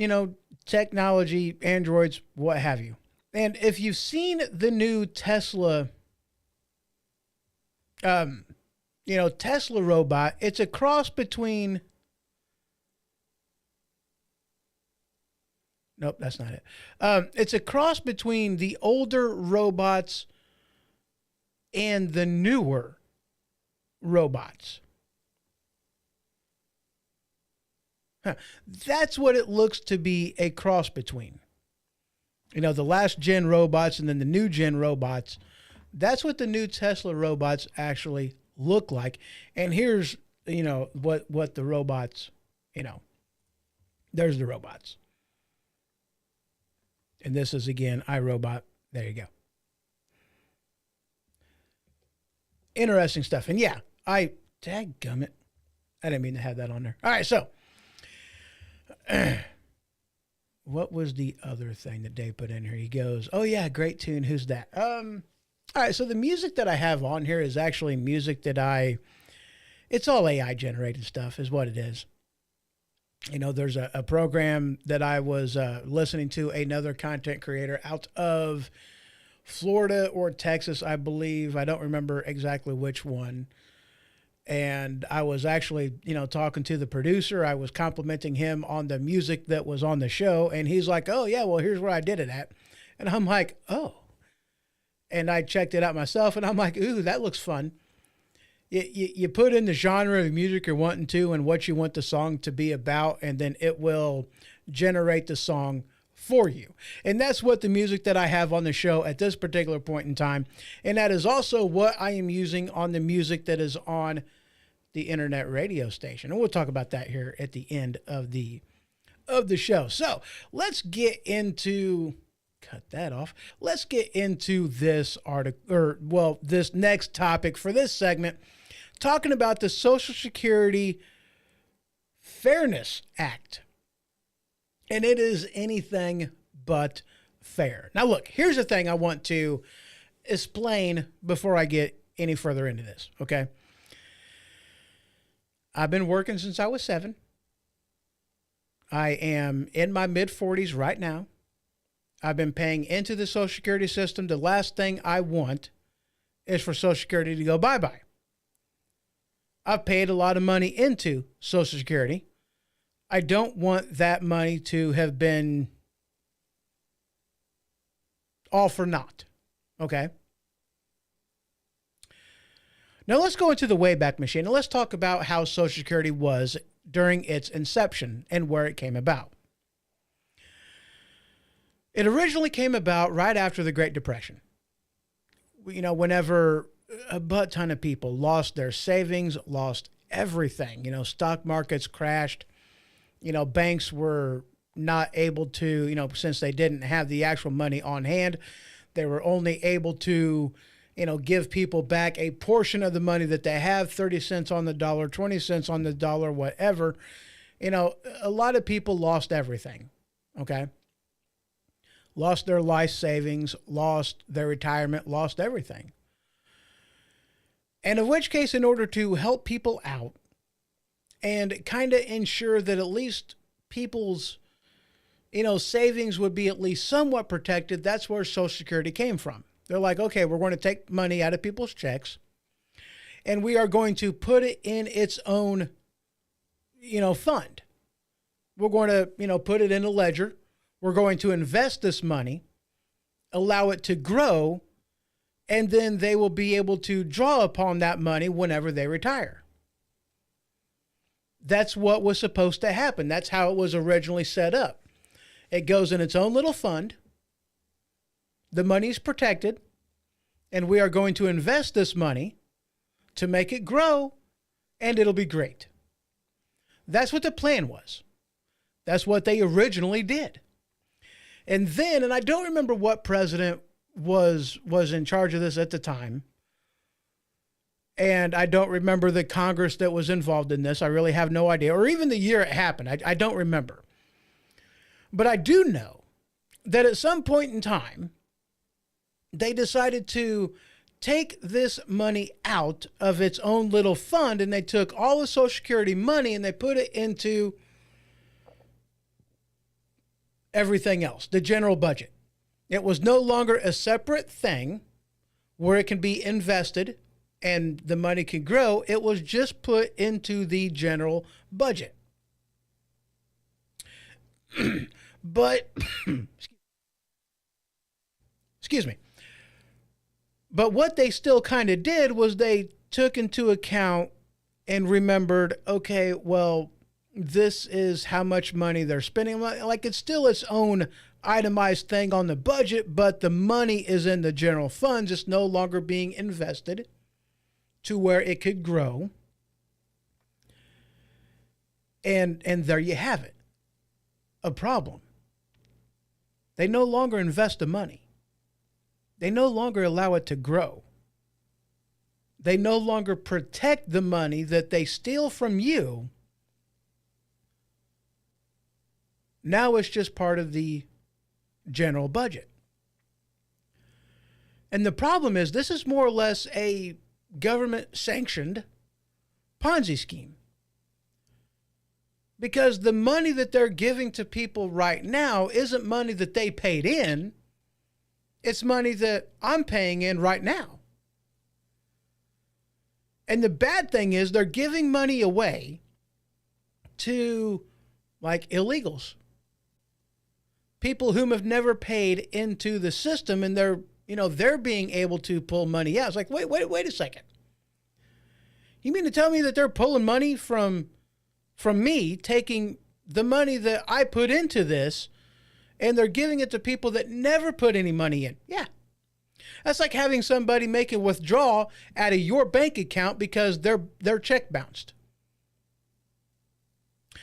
[SPEAKER 2] technology, androids, what have you. And if you've seen the new Tesla, Tesla robot, it's a cross between... Nope, that's not it. It's a cross between the older robots and the newer robots. That's what it looks to be a cross between. The last gen robots and then the new gen robots. That's what the new Tesla robots actually look like. And here's, what the robots, there's the robots. And this is, again, iRobot. There you go. Interesting stuff. And yeah, dadgummit. I didn't mean to have that on there. All right, so what was the other thing that Dave put in here? He goes, oh, yeah, great tune. Who's that? All right, so the music that I have on here is actually music that it's all AI generated stuff is what it is. There's a program that I was listening to, another content creator out of Florida or Texas, I believe. I don't remember exactly which one. And I was actually, talking to the producer. I was complimenting him on the music that was on the show. And he's like, oh, yeah, well, here's where I did it at. And I'm like, oh. And I checked it out myself. And I'm like, ooh, that looks fun. You put in the genre of music you're wanting to and what you want the song to be about, and then it will generate the song for you. And that's what the music that I have on the show at this particular point in time. And that is also what I am using on the music that is on the internet radio station. And we'll talk about that here at the end of the show. So let's get into... Cut that off. Let's get into this article, this next topic for this segment, talking about the Social Security Fairness Act. And it is anything but fair. Now, look, here's the thing I want to explain before I get any further into this, okay? I've been working since I was 7. I am in my mid-40s right now. I've been paying into the Social Security system. The last thing I want is for Social Security to go bye-bye. I've paid a lot of money into Social Security. I don't want that money to have been all for naught. Okay? Now let's go into the Wayback Machine and let's talk about how Social Security was during its inception and where it came about. It originally came about right after the Great Depression. Whenever a butt ton of people lost their savings, lost everything. Stock markets crashed. Banks were not able to, since they didn't have the actual money on hand, they were only able to, give people back a portion of the money that they have, 30 cents on the dollar, 20 cents on the dollar, whatever. A lot of people lost everything. Okay? Lost their life savings, lost their retirement, lost everything. And in which case, in order to help people out and kind of ensure that at least people's, savings would be at least somewhat protected, that's where Social Security came from. They're like, okay, we're going to take money out of people's checks and we are going to put it in its own, fund. We're going to, put it in a ledger. We're going to invest this money, allow it to grow, and then they will be able to draw upon that money whenever they retire. That's what was supposed to happen. That's how it was originally set up. It goes in its own little fund. The money's protected, and we are going to invest this money to make it grow, and it'll be great. That's what the plan was. That's what they originally did. And then, and I don't remember what president was in charge of this at the time, and I don't remember the Congress that was involved in this. I really have no idea, or even the year it happened. I don't remember. But I do know that at some point in time, they decided to take this money out of its own little fund, and they took all the Social Security money and they put it into everything else, the general budget. It was no longer a separate thing where it can be invested and the money can grow. It was just put into the general budget. But, excuse me. But what they still kind of did was they took into account and remembered, okay, well, this is how much money they're spending. Like, it's still its own itemized thing on the budget, but the money is in the general funds. It's no longer being invested to where it could grow. And there you have it. A problem. They no longer invest the money. They no longer allow it to grow. They no longer protect the money that they steal from you. Now it's just part of the general budget. And the problem is, this is more or less a government-sanctioned Ponzi scheme. Because the money that they're giving to people right now isn't money that they paid in. It's money that I'm paying in right now. And the bad thing is, they're giving money away to, like, illegals. People whom have never paid into the system, and they're being able to pull money out. It's like, wait a second. You mean to tell me that they're pulling money from me, taking the money that I put into this, and they're giving it to people that never put any money in? Yeah. That's like having somebody make a withdrawal out of your bank account because their check bounced.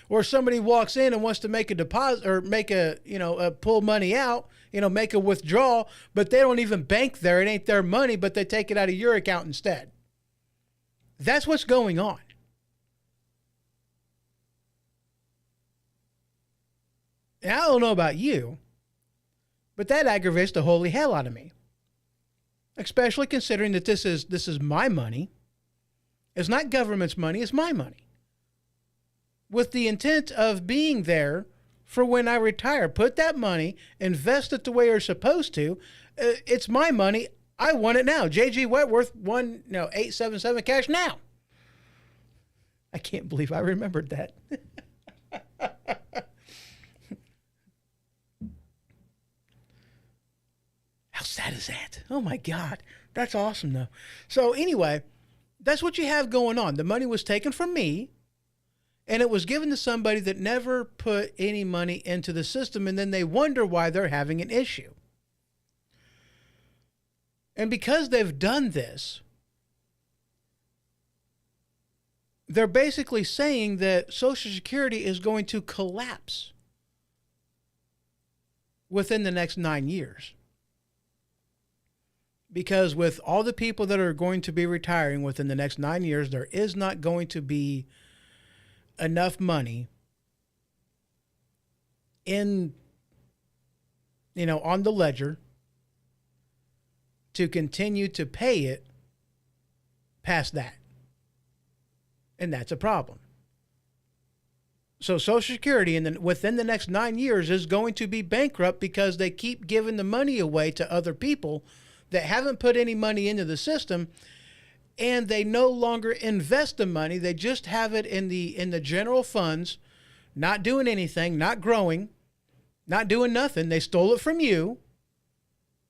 [SPEAKER 2] Or somebody walks in and wants to make a deposit or make pull money out, make a withdrawal, but they don't even bank there. It ain't their money, but they take it out of your account instead. That's what's going on. And I don't know about you, but that aggravates the holy hell out of me. Especially considering that this is my money. It's not government's money, it's my money. With the intent of being there for when I retire. Put that money, invest it the way you're supposed to. It's my money. I want it now. J.G. Wentworth won 877 cash now. I can't believe I remembered that. How sad is that? Oh my God. That's awesome though. So anyway, that's what you have going on. The money was taken from me and it was given to somebody that never put any money into the system, and then they wonder why they're having an issue. And because they've done this, they're basically saying that Social Security is going to collapse within the next 9 years. Because with all the people that are going to be retiring within the next 9 years, there is not going to be enough money in, on the ledger to continue to pay it past that. And that's a problem. So Social Security within the next 9 years is going to be bankrupt because they keep giving the money away to other people that haven't put any money into the system, and they no longer invest the money. They just have it in the general funds, not doing anything, not growing, not doing nothing. They stole it from you,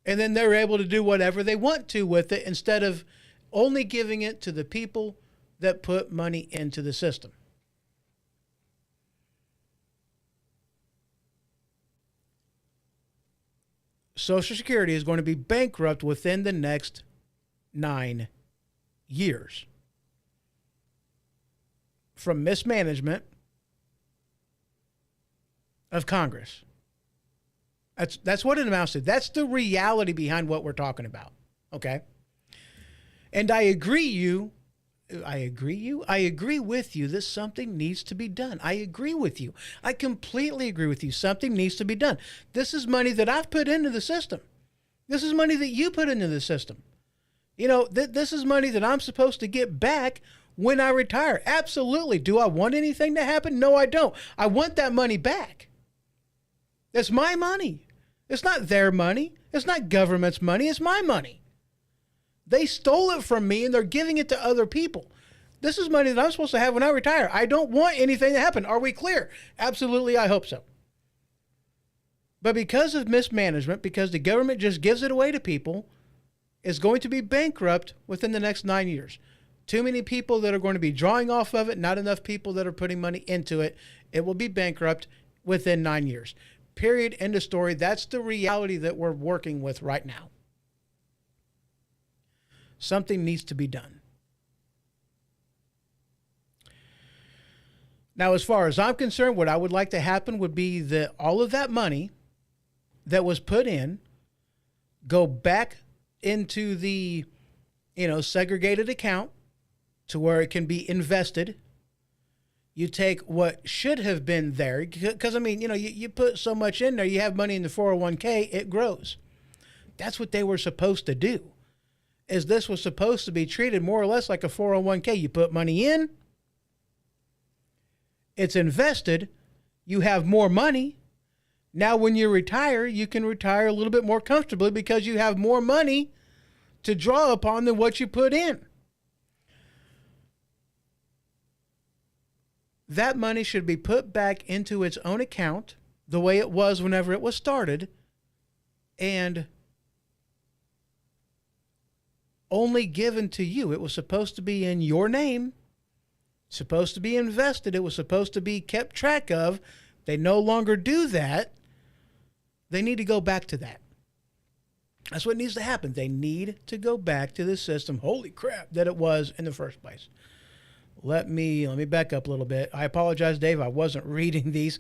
[SPEAKER 2] and then they're able to do whatever they want to with it instead of only giving it to the people that put money into the system. Social Security is going to be bankrupt within the next 9 years from mismanagement of Congress. That's what it amounts to. That's the reality behind what we're talking about. Okay. And I agree with you that something needs to be done. I agree with you. I completely agree with you. Something needs to be done. This is money that I've put into the system. This is money that you put into the system. You know, this is money that I'm supposed to get back when I retire. Absolutely. Do I want anything to happen? No, I don't. I want that money back. It's my money. It's not their money. It's not government's money. It's my money. They stole it from me and they're giving it to other people. This is money that I'm supposed to have when I retire. I don't want anything to happen. Are we clear? Absolutely, I hope so. But because of mismanagement, because the government just gives it away to people, it's going to be bankrupt within the next 9 years. Too many people that are going to be drawing off of it, not enough people that are putting money into it. It will be bankrupt within 9 years. Period. End of story. That's the reality that we're working with right now. Something needs to be done. Now, as far as I'm concerned, what I would like to happen would be that all of that money that was put in go back into the, segregated account to where it can be invested. You take what should have been there, because, you put so much in there, you have money in the 401k, it grows. That's what they were supposed to do. Is this was supposed to be treated more or less like a 401k. You put money in, it's invested, you have more money. Now when you retire, you can retire a little bit more comfortably because you have more money to draw upon than what you put in. That money should be put back into its own account the way it was whenever it was started, and only given to you. It was supposed to be in your name, supposed to be invested. It was supposed to be kept track of. They no longer do that. They need to go back to that. That's what needs to happen. They need to go back to the system, holy crap, that it was in the first place. Let me back up a little bit. I apologize, Dave. I wasn't reading these.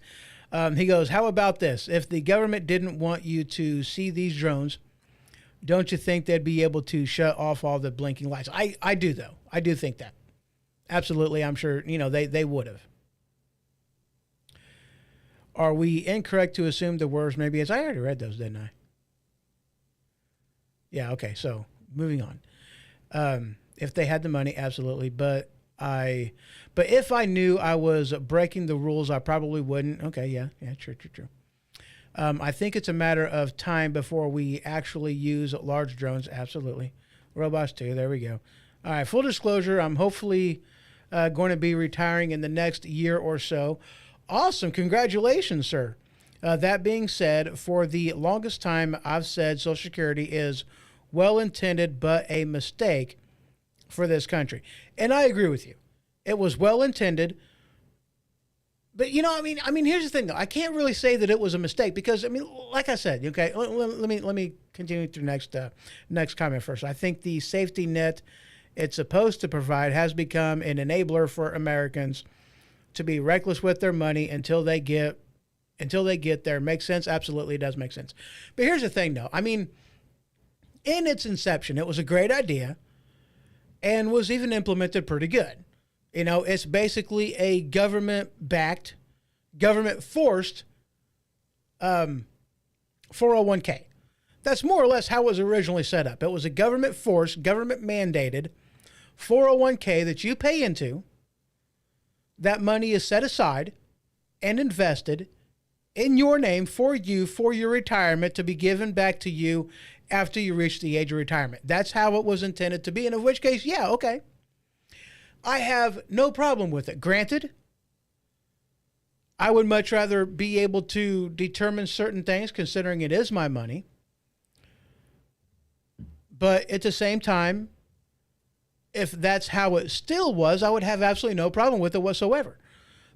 [SPEAKER 2] He goes, how about this? If the government didn't want you to see these drones, don't you think they'd be able to shut off all the blinking lights? I do, though. I do think that. Absolutely. I'm sure, they would have. Are we incorrect to assume the worst maybe is? I already read those, didn't I? Yeah, okay. So moving on. If they had the money, absolutely. But if I knew I was breaking the rules, I probably wouldn't. Okay, yeah, true. I think it's a matter of time before we actually use large drones. Absolutely. Robots too. There we go. All right. Full disclosure, I'm hopefully going to be retiring in the next year or so. Awesome. Congratulations, sir. That being said, for the longest time, I've said Social Security is well-intended but a mistake for this country. And I agree with you. It was well-intended. But, here's the thing, though. I can't really say that it was a mistake because, like I said, okay, let me continue through next comment first. I think the safety net it's supposed to provide has become an enabler for Americans to be reckless with their money until they get there. Makes sense? Absolutely, it does make sense. But here's the thing, though. In its inception, it was a great idea and was even implemented pretty good. It's basically a government-backed, government-forced 401k. That's more or less how it was originally set up. It was a government-forced, government-mandated 401k that you pay into. That money is set aside and invested in your name for you for your retirement to be given back to you after you reach the age of retirement. That's how it was intended to be, and in which case, yeah, okay. I have no problem with it. Granted, I would much rather be able to determine certain things, considering it is my money. But at the same time, if that's how it still was, I would have absolutely no problem with it whatsoever.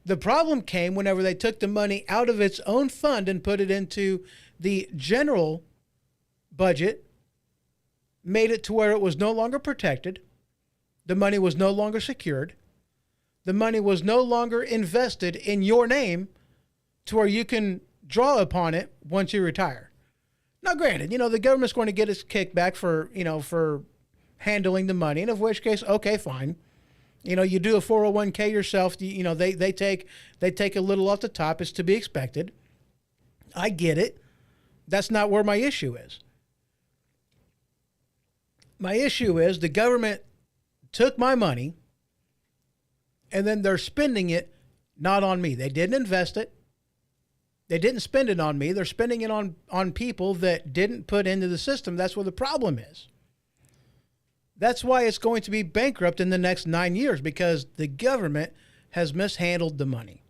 [SPEAKER 2] The problem came whenever they took the money out of its own fund and put it into the general budget, made it to where it was no longer protected. The money was no longer secured. The money was no longer invested in your name to where you can draw upon it once you retire. Now, granted, the government's going to get its kickback for handling the money, and of which case, okay, fine. You do a 401k yourself, they take a little off the top. It's to be expected. I get it. That's not where my issue is. My issue is the government took my money and then they're spending it not on me. They didn't invest it. They didn't spend it on me. They're spending it on people that didn't put into the system. That's where the problem is. That's why it's going to be bankrupt in the next 9 years, because the government has mishandled the money.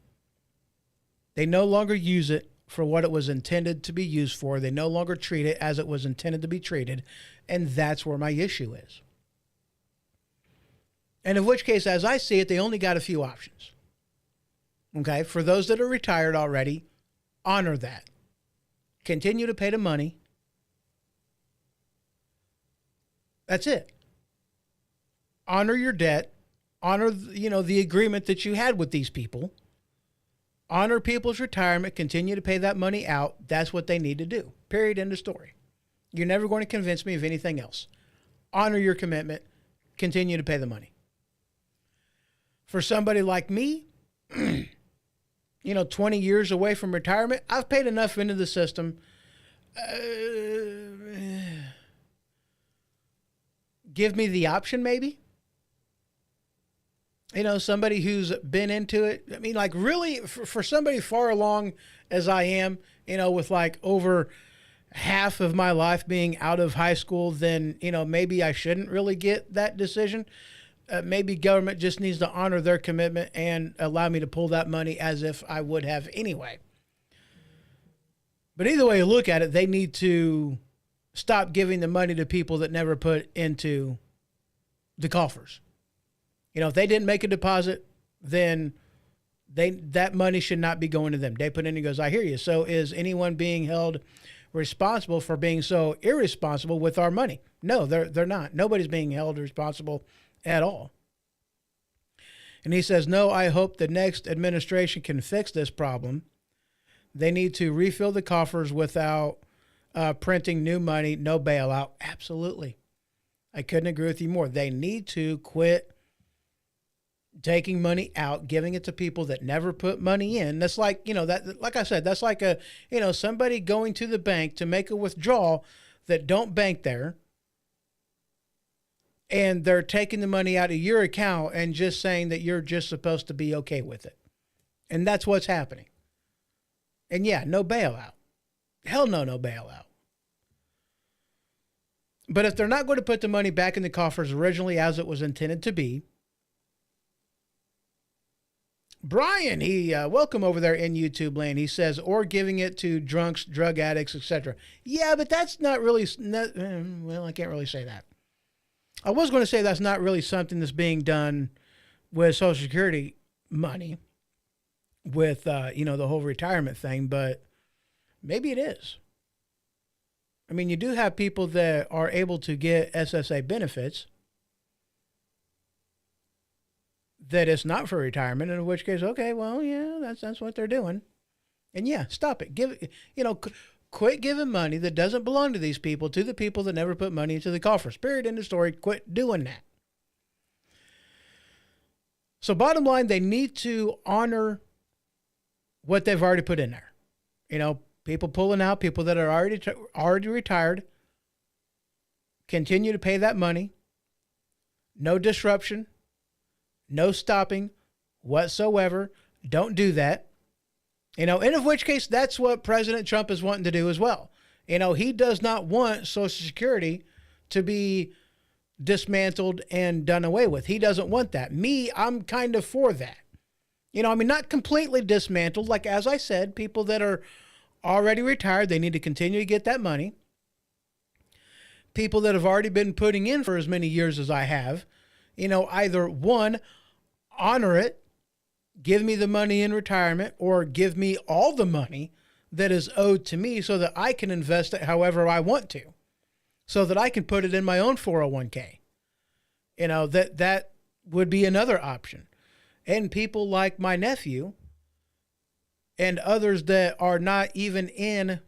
[SPEAKER 2] They no longer use it for what it was intended to be used for. They no longer treat it as it was intended to be treated. And that's where my issue is. And in which case, as I see it, they only got a few options. Okay, for those that are retired already, honor that. Continue to pay the money. That's it. Honor your debt. Honor, the agreement that you had with these people. Honor people's retirement. Continue to pay that money out. That's what they need to do. Period. End of story. You're never going to convince me of anything else. Honor your commitment. Continue to pay the money. For somebody like me, 20 years away from retirement, I've paid enough into the system. Give me the option, maybe. Somebody who's been into it. I mean, like, really, for somebody far along as I am, with like over half of my life being out of high school, then, maybe I shouldn't really get that decision. Maybe government just needs to honor their commitment and allow me to pull that money as if I would have anyway. But either way you look at it, they need to stop giving the money to people that never put into the coffers. If they didn't make a deposit, then that money should not be going to them. They put in and goes, I hear you. So is anyone being held responsible for being so irresponsible with our money? No, they're not. Nobody's being held responsible at all. And he says, no, I hope the next administration can fix this problem. They need to refill the coffers without printing new money, no bailout. Absolutely. I couldn't agree with you more. They need to quit taking money out, giving it to people that never put money in. That's like, like I said, that's like somebody going to the bank to make a withdrawal that don't bank there. And they're taking the money out of your account and just saying that you're just supposed to be okay with it. And that's what's happening. And yeah, no bailout. Hell no bailout. But if they're not going to put the money back in the coffers originally as it was intended to be, Brian, he welcome over there in YouTube land. He says, or giving it to drunks, drug addicts, etc. Yeah, but that's not really, well, I can't really say that. I was going to say that's not really something that's being done with Social Security money, with, the whole retirement thing, but maybe it is. I mean, you do have people that are able to get SSA benefits that it's not for retirement, in which case, okay, well, yeah, that's what they're doing. And yeah, stop it. Quit giving money that doesn't belong to these people to the people that never put money into the coffers. Period. End of story. Quit doing that. So bottom line, they need to honor what they've already put in there. People pulling out, people that are already retired, continue to pay that money. No disruption. No stopping whatsoever. Don't do that. And of which case, that's what President Trump is wanting to do as well. He does not want Social Security to be dismantled and done away with. He doesn't want that. Me, I'm kind of for that. You know, I mean, not completely dismantled. Like, as I said, people that are already retired, they need to continue to get that money. People that have already been putting in for as many years as I have, you know, either one, honor it, give me the money in retirement, or give me all the money that is owed to me so that I can invest it however I want to, so that I can put it in my own 401k. You know, that would be another option. And people like my nephew and others that are not even in,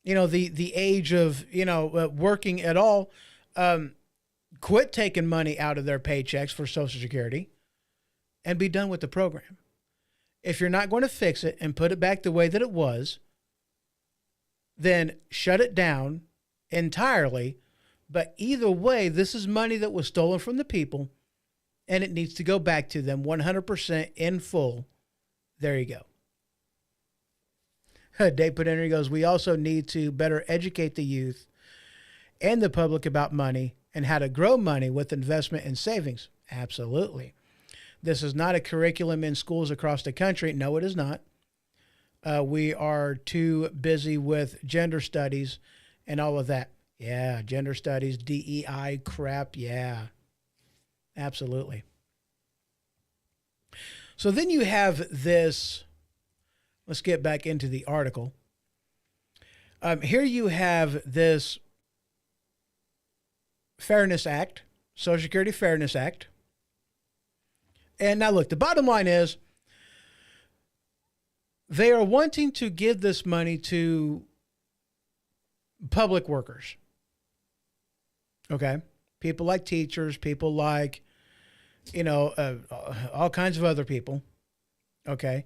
[SPEAKER 2] you know, the age of, you know, working at all, quit taking money out of their paychecks for Social Security and be done with the program. If you're not going to fix it and put it back the way that it was, then shut it down entirely. But either way, this is money that was stolen from the people, and it needs to go back to them 100% in full. There you go. Dave put in, he goes, we also need to better educate the youth and the public about money and how to grow money with investment and savings. Absolutely. This is not a curriculum in schools across the country. No, it is not. We are too busy with gender studies and all of that. Yeah, gender studies, DEI crap. Yeah, absolutely. So then you have this. Let's get back into the article. Here you have this Fairness Act, Social Security Fairness Act. And now look, the bottom line is they are wanting to give this money to public workers. Okay? People like teachers, people like, you know, all kinds of other people. Okay?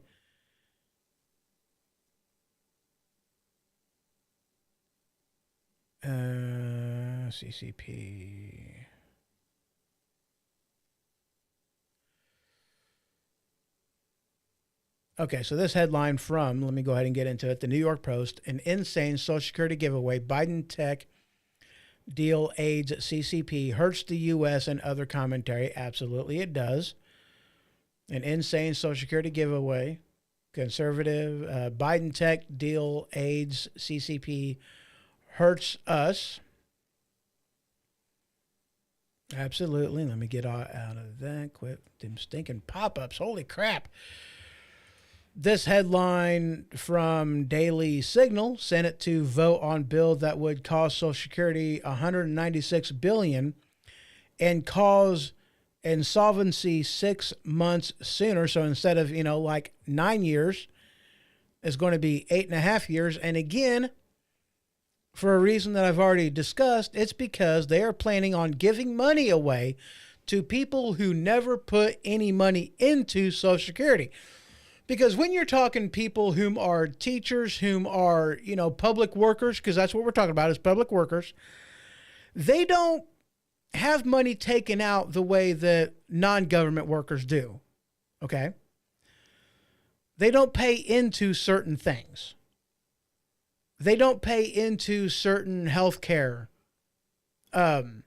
[SPEAKER 2] CCP. Okay, so this headline from, let me go ahead and get into it. The New York Post, an insane Social Security giveaway. Biden tech deal aids CCP hurts the U.S. and other commentary. Absolutely, it does. An insane Social Security giveaway. Conservative. Biden tech deal aids CCP hurts us. Absolutely. Let me get out of that. Quit them stinking pop-ups. Holy crap. This headline from Daily Signal, Senate to vote on bill that would cost Social Security $196 billion and cause insolvency 6 months sooner. So instead of, you know, like 9 years, it's going to be 8.5 years. And again, for a reason that I've already discussed, it's because they are planning on giving money away to people who never put any money into Social Security. Because when you're talking people whom are teachers, whom are, you know, public workers, because that's what we're talking about is public workers, they don't have money taken out the way that non-government workers do. Okay? They don't pay into certain things. They don't pay into certain health care, plans.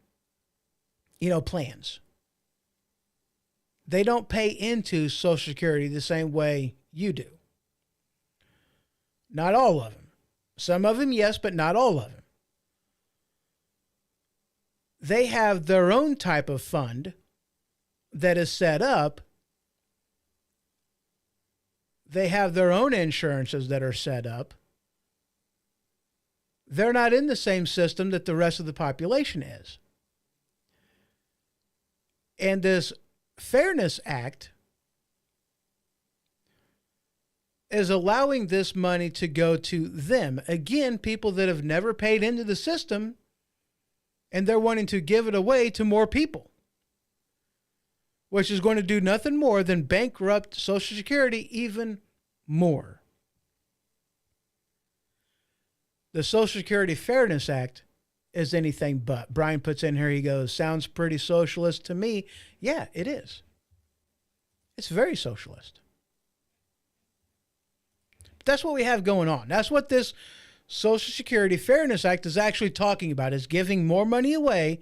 [SPEAKER 2] They don't pay into Social Security the same way you do. Not all of them. Some of them, yes, but not all of them. They have their own type of fund that is set up. They have their own insurances that are set up. They're not in the same system that the rest of the population is. And this Fairness Act is allowing this money to go to them. Again, people that have never paid into the system, and they're wanting to give it away to more people, which is going to do nothing more than bankrupt Social Security even more. The Social Security Fairness Act is anything but. Brian puts in here, he goes, sounds pretty socialist to me. Yeah, it is. It's very socialist. But that's what we have going on. That's what this Social Security Fairness Act is actually talking about, is giving more money away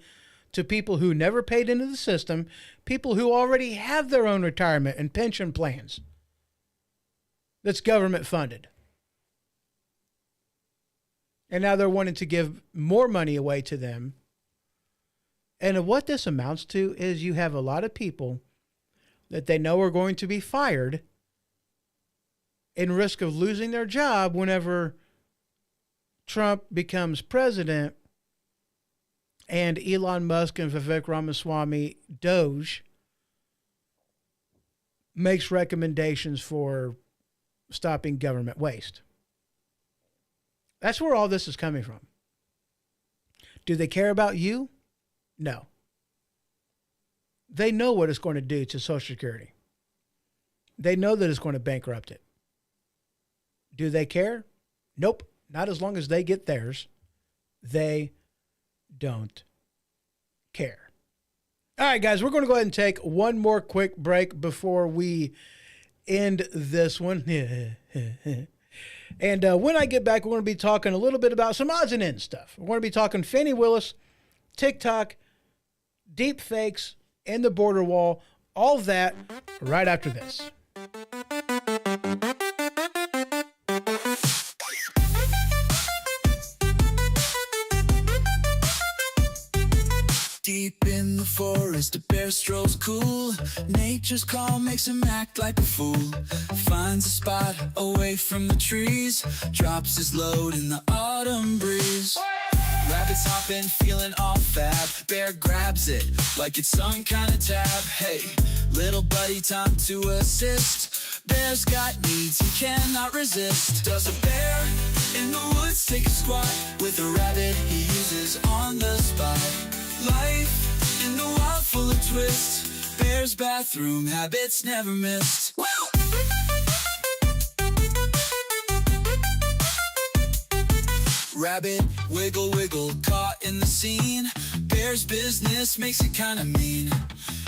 [SPEAKER 2] to people who never paid into the system, people who already have their own retirement and pension plans that's government funded. And now they're wanting to give more money away to them. And what this amounts to is you have a lot of people that they know are going to be fired and risk of losing their job whenever Trump becomes president and Elon Musk and Vivek Ramaswamy, Doge, makes recommendations for stopping government waste. That's where all this is coming from. Do they care about you? No. They know what it's going to do to Social Security. They know that it's going to bankrupt it. Do they care? Nope. Not as long as they get theirs. They don't care. All right, guys, we're going to go ahead and take one more quick break before we end this one. And when I get back, we're going to be talking a little bit about some odds and ends stuff. We're going to be talking Fani Willis, TikTok, deep fakes, and the border wall. All of that right after this.
[SPEAKER 5] Deep in the forest, a bear strolls cool. Nature's call makes him act like a fool. Finds a spot away from the trees, drops his load in the autumn breeze. Rabbit's hopping, feeling all fab. Bear grabs it like it's some kind of tab. Hey, little buddy, time to assist. Bear's got needs he cannot resist. Does a bear in the woods take a squat with a rabbit he uses on the spot? Life in the wild full of twists. Bear's bathroom habits never missed. Woo! Rabbit, wiggle, wiggle, caught in the scene. Bear's business makes it kinda mean.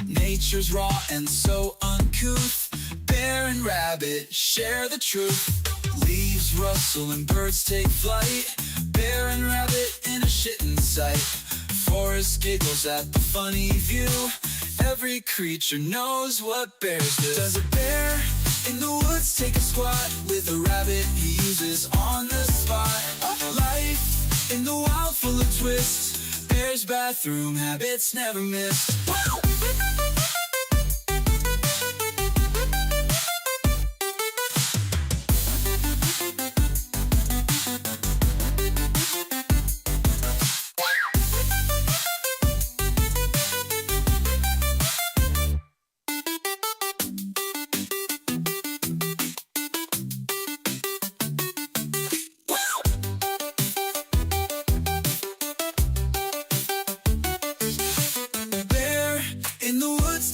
[SPEAKER 5] Nature's raw and so uncouth. Bear and rabbit share the truth. Leaves rustle and birds take flight. Bear and rabbit in a shittin' sight. Forest giggles at the funny view. Every creature knows what bears do. Does a bear in the woods take a squat with a rabbit he uses on the spot? Life in the wild full of twists. Bear's bathroom habits never missed. Woo!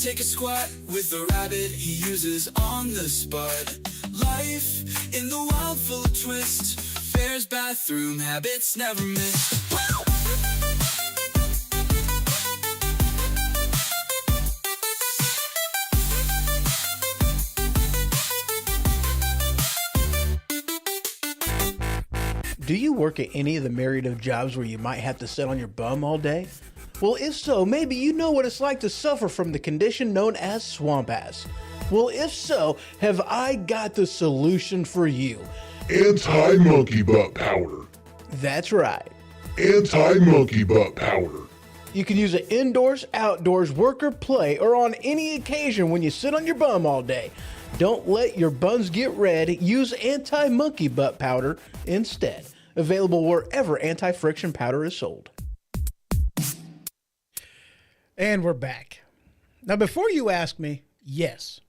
[SPEAKER 5] Take a squat with a rabbit he uses on the spot. Life in the wild full of twist. Bear's bathroom habits never miss.
[SPEAKER 2] Do you work at any of the myriad of jobs where you might have to sit on your bum all day? Well, if so, maybe you know what it's like to suffer from the condition known as swamp ass. Well, if so, have I got the solution for you.
[SPEAKER 1] Anti-monkey butt powder.
[SPEAKER 2] That's right.
[SPEAKER 1] Anti-monkey butt powder.
[SPEAKER 2] You can use it indoors, outdoors, work or play, or on any occasion when you sit on your bum all day. Don't let your buns get red. Use anti-monkey butt powder instead. Available wherever anti-friction powder is sold. And we're back. Now, before you ask me, yes,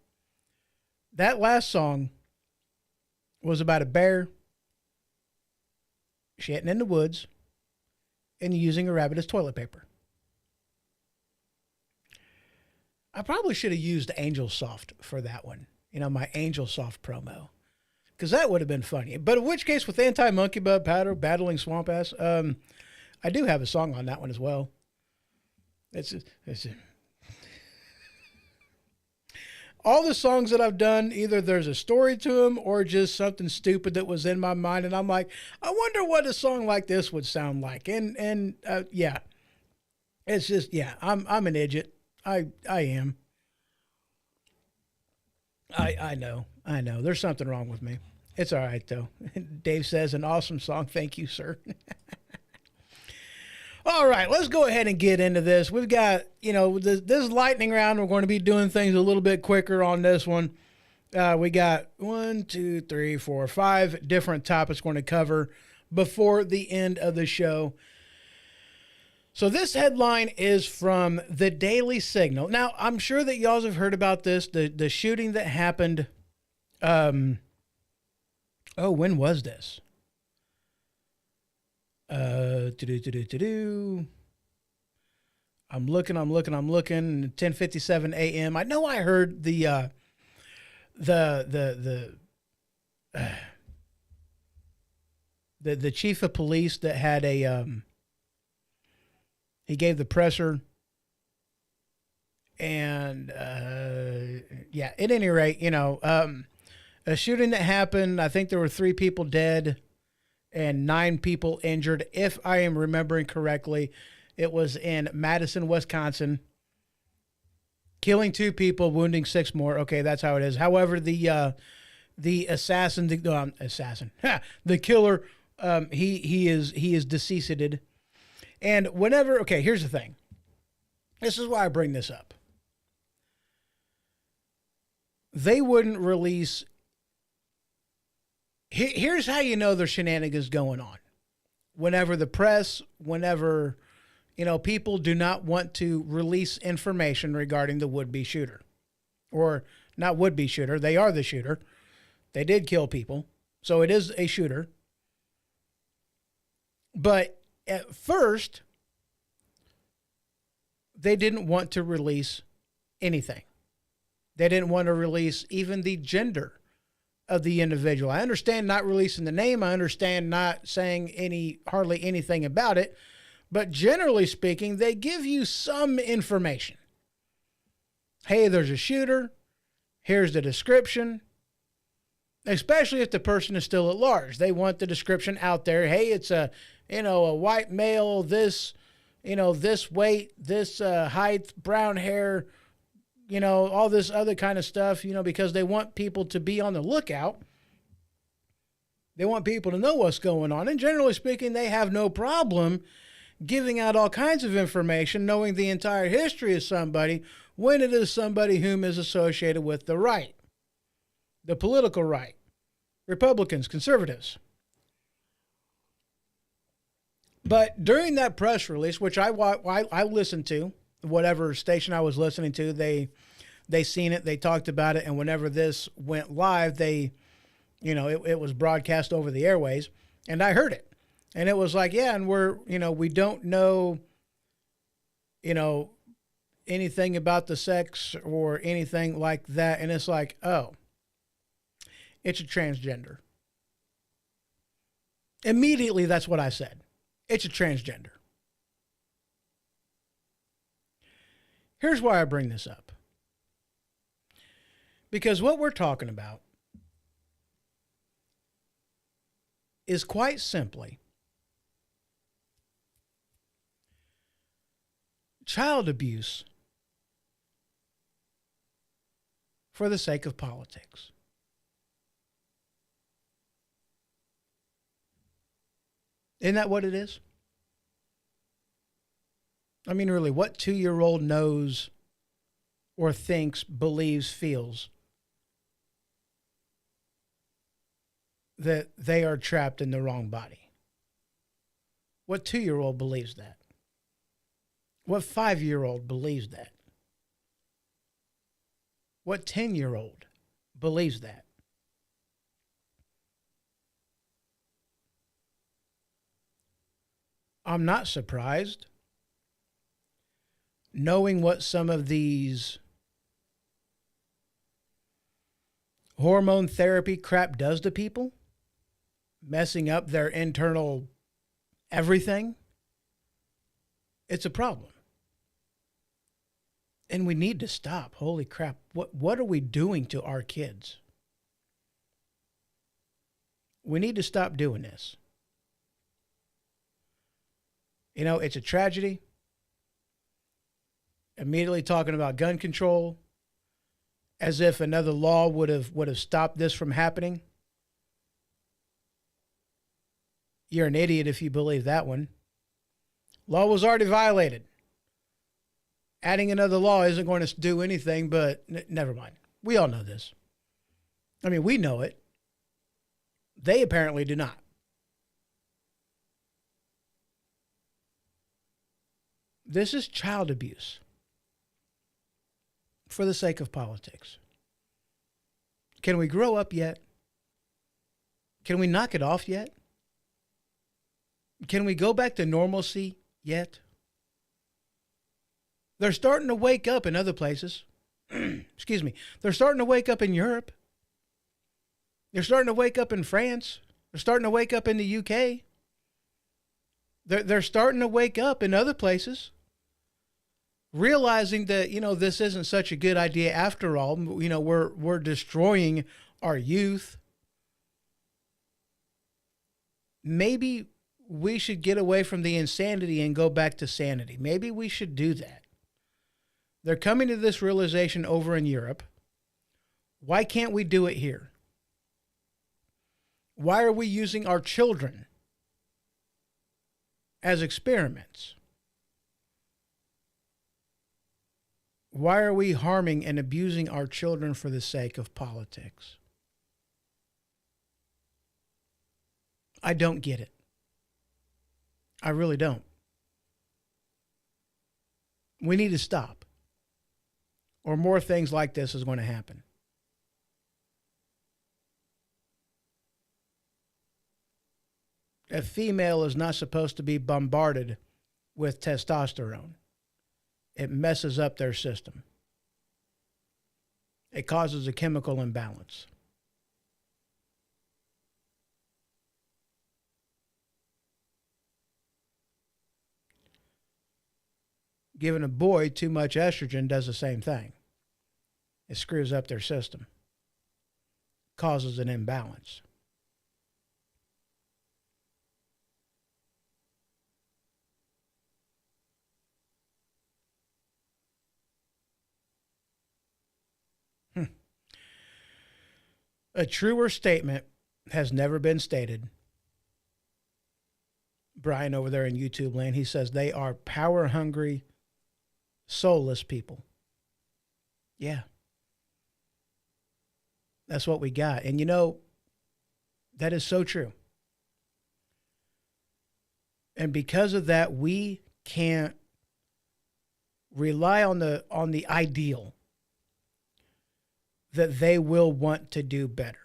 [SPEAKER 2] that last song was about a bear shitting in the woods and using a rabbit as toilet paper. I probably should have used Angel Soft for that one. You know, my Angel Soft promo. Because that would have been funny. But in which case, with anti-monkey butt powder, battling swamp ass, I do have a song on that one as well. It's all the songs that I've done, either there's a story to them or just something stupid that was in my mind. And I'm like, I wonder what a song like this would sound like. And yeah. It's just, yeah, I'm an idiot. I am. I know. There's something wrong with me. It's all right though. Dave says, an awesome song. Thank you, sir. All right, let's go ahead and get into this. We've got, this lightning round. We're going to be doing things a little bit quicker on this one. We got 1, 2, 3, 4, 5 different topics we're going to cover before the end of the show. So this headline is from the Daily Signal. Now, I'm sure that y'all have heard about this, the shooting that happened. When was this? I'm looking. 10:57 a.m. I know I heard the chief of police that had he gave the presser, and at any rate, a shooting that happened. I think there were 3 people dead and 9 people injured. If I am remembering correctly, it was in Madison, Wisconsin, killing 2 people, wounding 6 more. Okay, that's how it is. However, the assassin, the killer, he is deceased. And whenever, okay, here's the thing. This is why I bring this up. They wouldn't release. Here's how you know there's shenanigans going on. Whenever the press, people do not want to release information regarding the would-be shooter. Or not would-be shooter, they are the shooter. They did kill people, so it is a shooter. But at first, they didn't want to release anything. They didn't want to release even the gender of the individual. I understand not releasing the name. I understand not saying hardly anything about it. But generally speaking, they give you some information. Hey, there's a shooter. Here's the description. Especially if the person is still at large. They want the description out there. Hey, it's a white male, this weight, this height, brown hair, all this other kind of stuff, because they want people to be on the lookout. They want people to know what's going on. And generally speaking, they have no problem giving out all kinds of information, knowing the entire history of somebody when it is somebody whom is associated with the right, the political right, Republicans, conservatives. But during that press release, which I listened to, whatever station I was listening to, they seen it, they talked about it, and whenever this went live, it was broadcast over the airways, and I heard it. And it was like, yeah, and we don't know, anything about the sex or anything like that. And it's like, oh, it's a transgender. Immediately, that's what I said. It's a transgender. Here's why I bring this up. Because what we're talking about is quite simply child abuse for the sake of politics. Isn't that what it is? I mean, really, what 2-year-old knows or thinks, believes, feels that they are trapped in the wrong body? What 2-year-old believes that? What 5-year-old believes that? What 10-year-old believes that? I'm not surprised, knowing what some of these hormone therapy crap does to people, messing up their internal everything. It's a problem. And we need to stop. Holy crap. What are we doing to our kids? We need to stop doing this. It's a tragedy. immediately talking about gun control, as if another law would have stopped this from happening. You're an idiot if you believe that one. Law was already violated. Adding another law isn't going to do anything, but never mind. We all know this. I mean, we know it. They apparently do not. This is child abuse for the sake of politics. Can we grow up yet? Can we knock it off yet? Can we go back to normalcy yet? They're starting to wake up in other places. Excuse me. They're starting to wake up in Europe. They're starting to wake up in France. They're starting to wake up in the UK. They're starting to wake up in other places, realizing that, this isn't such a good idea after all. We're destroying our youth. Maybe we should get away from the insanity and go back to sanity. Maybe we should do that. They're coming to this realization over in Europe. Why can't we do it here? Why are we using our children as experiments? Why are we harming and abusing our children for the sake of politics? I don't get it. I really don't. We need to stop, or more things like this is going to happen. A female is not supposed to be bombarded with testosterone. It messes up their system. It causes a chemical imbalance. Giving a boy too much estrogen does the same thing. It screws up their system, causes an imbalance. A truer statement has never been stated. Brian over there in YouTube land, he says they are power-hungry, soulless people. Yeah. That's what we got. And that is so true. And because of that, we can't rely on the ideal that they will want to do better.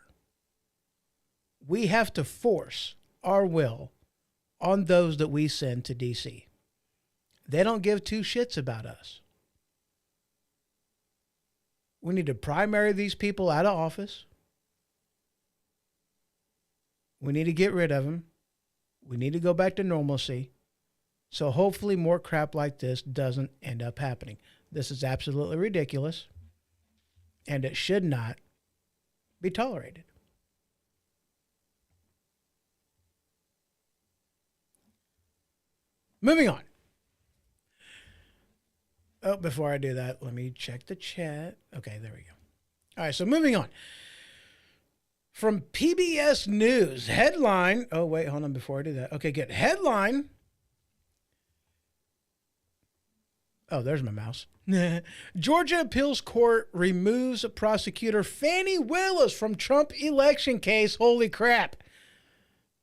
[SPEAKER 2] We have to force our will on those that we send to DC. They don't give two shits about us. We need to primary these people out of office. We need to get rid of them. We need to go back to normalcy. So hopefully more crap like this doesn't end up happening. This is absolutely ridiculous, and it should not be tolerated. Moving on. Oh, before I do that, let me check the chat. Okay, there we go. All right, so moving on. From PBS News, headline. Oh, wait, hold on before I do that. Okay, good. Headline. Oh, there's my mouse. Georgia Appeals Court removes prosecutor Fani Willis from Trump election case. Holy crap.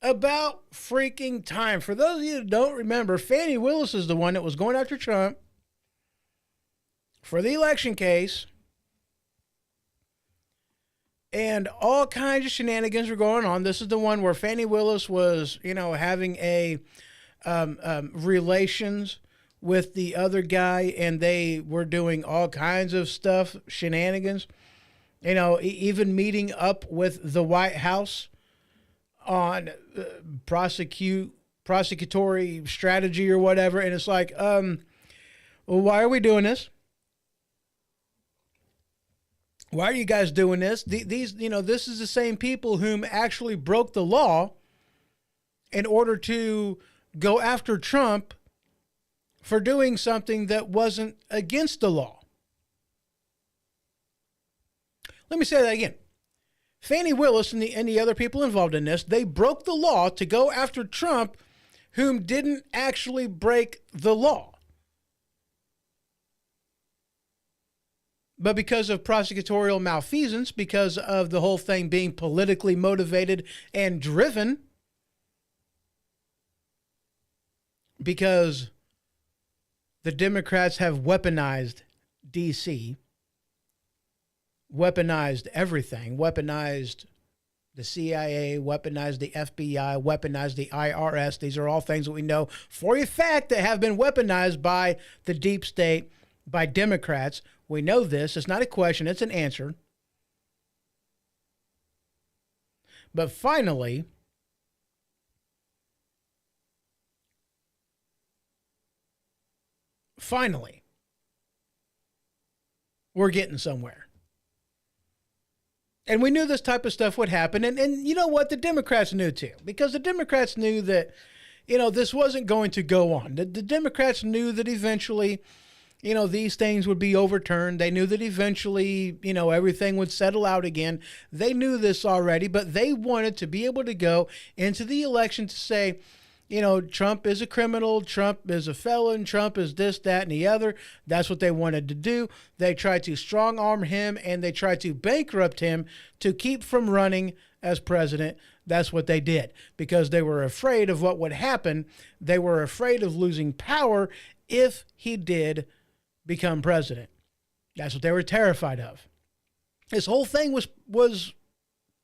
[SPEAKER 2] About freaking time. For those of you who don't remember, Fani Willis is the one that was going after Trump for the election case. And all kinds of shenanigans were going on. This is the one where Fani Willis was, having a relations with the other guy, and they were doing all kinds of stuff, shenanigans. Even meeting up with the White House on prosecutory strategy or whatever. And it's like, well, why are we doing this? Why are you guys doing this? These, this is the same people whom actually broke the law in order to go after Trump for doing something that wasn't against the law. Let me say that again. Fani Willis and the other people involved in this, they broke the law to go after Trump, whom didn't actually break the law. But because of prosecutorial malfeasance, because of the whole thing being politically motivated and driven, because the Democrats have weaponized D.C., weaponized everything, weaponized the CIA, weaponized the FBI, weaponized the IRS. These are all things that we know for a fact that have been weaponized by the deep state, by Democrats. We know this. It's not a question, it's an answer. But finally, we're getting somewhere. And we knew this type of stuff would happen. And you know what? The Democrats knew too, because the Democrats knew that, this wasn't going to go on. The Democrats knew that eventually, these things would be overturned. They knew that eventually, everything would settle out again. They knew this already, but they wanted to be able to go into the election to say, Trump is a criminal, Trump is a felon, Trump is this, that, and the other. That's what they wanted to do. They tried to strong arm him and they tried to bankrupt him to keep from running as president. That's what they did because they were afraid of what would happen. They were afraid of losing power if he did become president. That's what they were terrified of. This whole thing was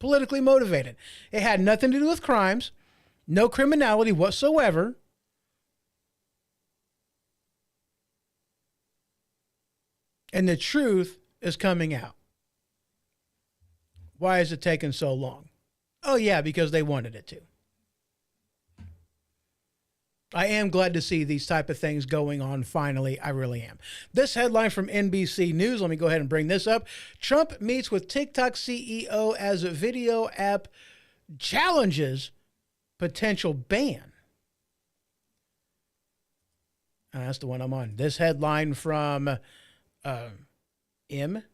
[SPEAKER 2] politically motivated. It had nothing to do with crimes. No criminality whatsoever. And the truth is coming out. Why is it taking so long? Oh, yeah, because they wanted it to. I am glad to see these type of things going on finally. I really am. This headline from NBC News, let me go ahead and bring this up. Trump meets with TikTok CEO as a video app challenges potential ban. That's the one I'm on. This headline from M.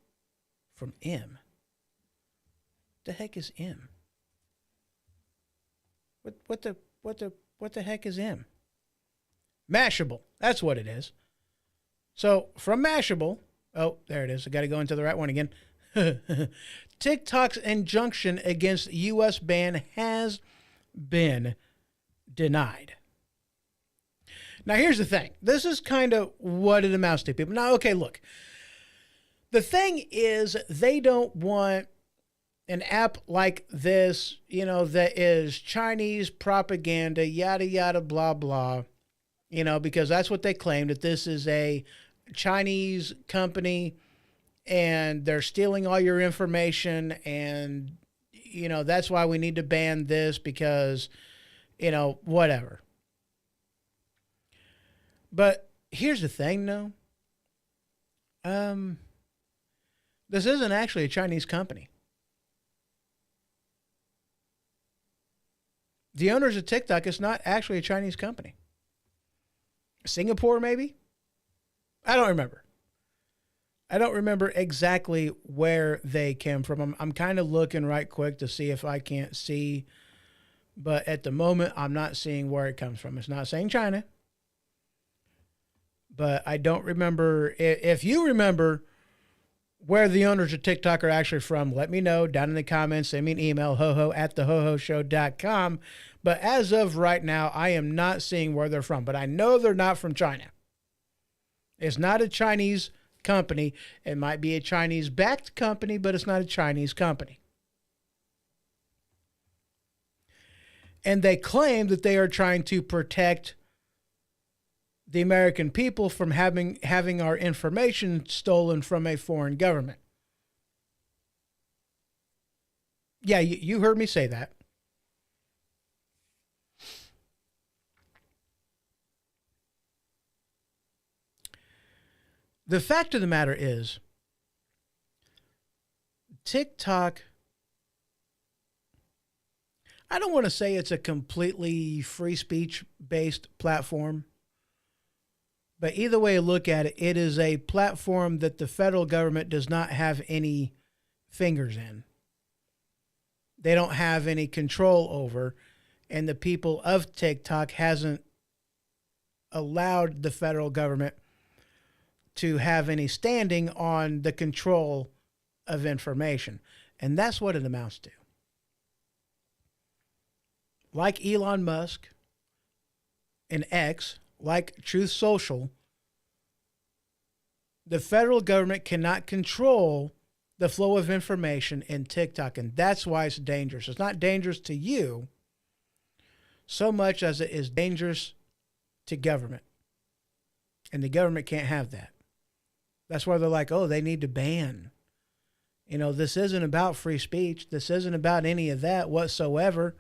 [SPEAKER 2] From M. The heck is M? What the heck is M? Mashable. That's what it is. So from Mashable, oh, there it is. I got to go into the right one again. TikTok's injunction against U.S. ban has been denied. Now, here's the thing. This is kind of what it amounts to, people. Now, okay, look. The thing is, they don't want an app like this, that is Chinese propaganda, yada, yada, blah, blah, because that's what they claim, that this is a Chinese company and they're stealing all your information and that's why we need to ban this because, whatever. But here's the thing, though. This isn't actually a Chinese company. The owners of TikTok is not actually a Chinese company. Singapore, maybe? I don't remember. I don't remember exactly where they came from. I'm kind of looking right quick to see if I can't see. But at the moment, I'm not seeing where it comes from. It's not saying China. But I don't remember. If you remember where the owners of TikTok are actually from, let me know down in the comments. Send me an email, hoho@thehohoshow.com. But as of right now, I am not seeing where they're from. But I know they're not from China. It's not a Chinese company. It might be a Chinese-backed company, but it's not a Chinese company. And they claim that they are trying to protect the American people from having our information stolen from a foreign government. Yeah, you heard me say that. The fact of the matter is, TikTok, I don't want to say it's a completely free speech based platform, But either way you look at it, it is a platform that the federal government does not have any fingers in. They don't have any control over, and the people of TikTok hasn't allowed the federal government to have any standing on the control of information. And that's what it amounts to. Like Elon Musk and X, like Truth Social, the federal government cannot control the flow of information in TikTok, and that's why it's dangerous. It's not dangerous to you so much as it is dangerous to government. And the government can't have that. That's why they're like, oh, they need to ban. You know, this isn't about free speech. This isn't about any of that whatsoever.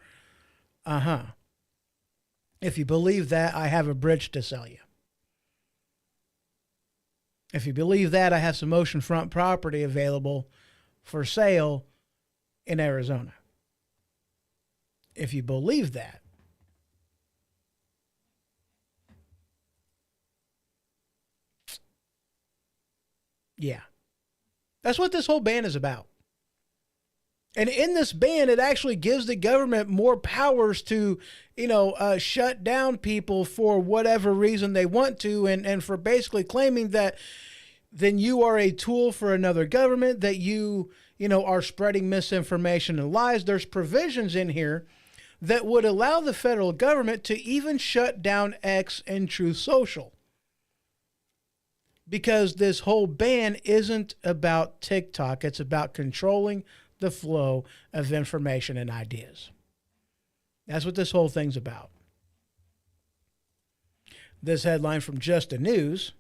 [SPEAKER 2] If you believe that, I have a bridge to sell you. If you believe that, I have some oceanfront property available for sale in Arizona. If you believe that, yeah. That's what this whole ban is about. And in this ban, it actually gives the government more powers to, shut down people for whatever reason they want to, and for basically claiming that then you are a tool for another government, that you are spreading misinformation and lies. There's provisions in here that would allow the federal government to even shut down X and Truth Social. Because this whole ban isn't about TikTok. It's about controlling the flow of information and ideas. That's what this whole thing's about. This headline from Just the News.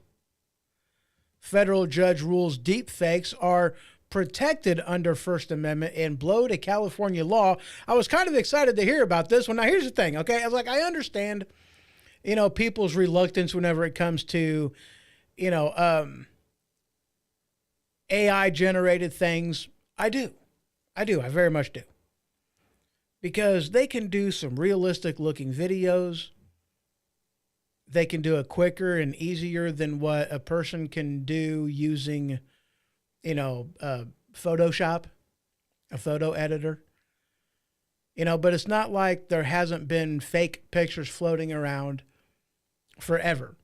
[SPEAKER 2] Federal judge rules deepfakes are protected under First Amendment and blow to California law. I was kind of excited to hear about this one. Now, here's the thing, okay? I was like, I understand, people's reluctance whenever it comes to, AI-generated things. I do. I very much do. Because they can do some realistic-looking videos. They can do it quicker and easier than what a person can do using, Photoshop, a photo editor. But it's not like there hasn't been fake pictures floating around forever.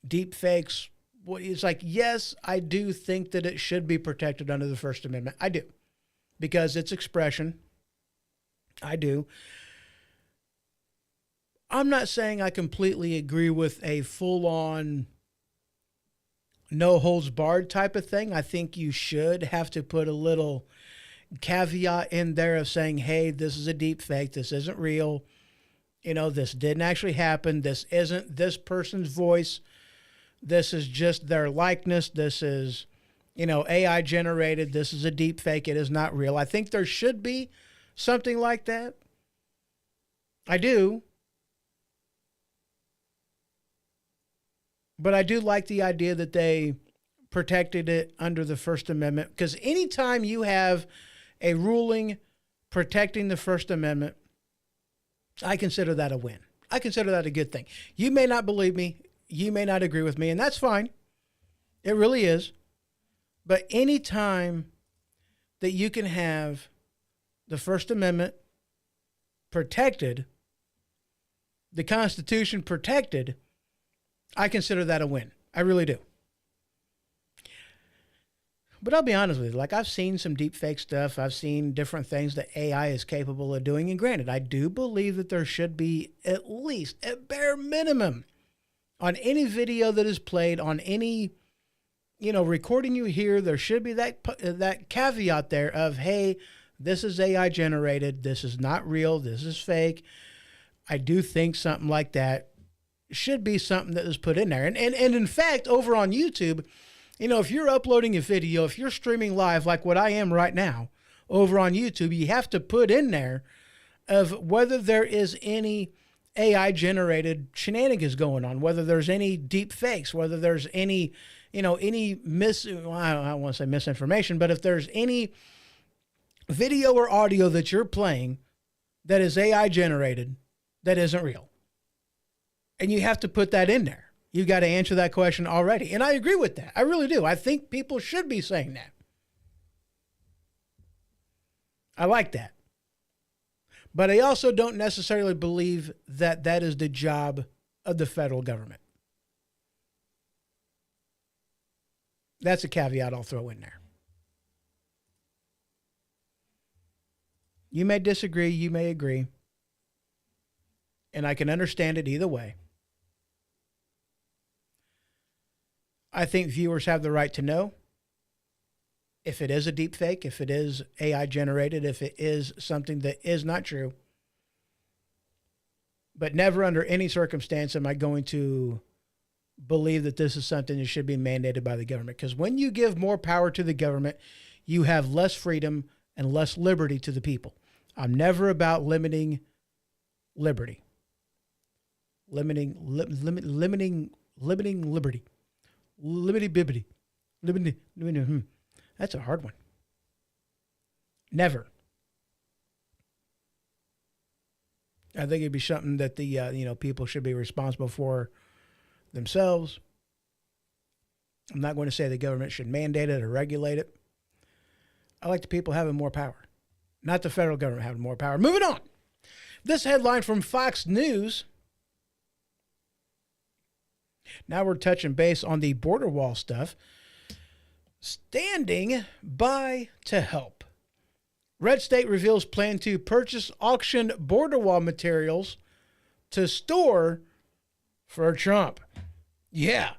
[SPEAKER 2] Deep fakes, it's like, yes, I do think that it should be protected under the First Amendment. I do. Because it's expression. I do. I'm not saying I completely agree with a full-on no holds barred type of thing. I think you should have to put a little caveat in there of saying, hey, this is a deep fake. This isn't real. This didn't actually happen. This isn't this person's voice. This is just their likeness. This is, AI generated. This is a deep fake. It is not real. I think there should be something like that. I do. But I do like the idea that they protected it under the First Amendment, because anytime you have a ruling protecting the First Amendment, I consider that a win. I consider that a good thing. You may not believe me. You may not agree with me, and that's fine. It really is. But anytime that you can have the First Amendment protected, the Constitution protected, I consider that a win. I really do. But I'll be honest with you, like, I've seen some deep fake stuff. I've seen different things that AI is capable of doing. And granted, I do believe that there should be at least a bare minimum on any video that is played, on any, recording you hear, there should be that caveat there of, hey, this is AI generated. This is not real. This is fake. I do think something like that should be something that is put in there. And in fact, over on YouTube, if you're uploading a video, if you're streaming live like what I am right now over on YouTube, you have to put in there of whether there is any AI generated shenanigans going on, whether there's any deep fakes, whether there's any, I don't want to say misinformation, but if there's any video or audio that you're playing that is AI generated, that isn't real. And you have to put that in there. You got to answer that question already. And I agree with that. I really do. I think people should be saying that. I like that. But I also don't necessarily believe that that is the job of the federal government. That's a caveat I'll throw in there. You may disagree, you may agree. And I can understand it either way. I think viewers have the right to know if it is a deep fake, if it is AI generated, if it is something that is not true. But never under any circumstance am I going to believe that this is something that should be mandated by the government. Because when you give more power to the government, you have less freedom and less liberty to the people. I'm never about limiting liberty. Limiting liberty. Liberty bibbity. Liberty. That's a hard one. Never. I think it'd be something that the people should be responsible for themselves. I'm not going to say the government should mandate it or regulate it. I like the people having more power, not the federal government having more power. Moving on. This headline from Fox News. Now we're touching base on the border wall stuff. Standing by to help. Red State reveals plan to purchase auction border wall materials to store for Trump. Yeah,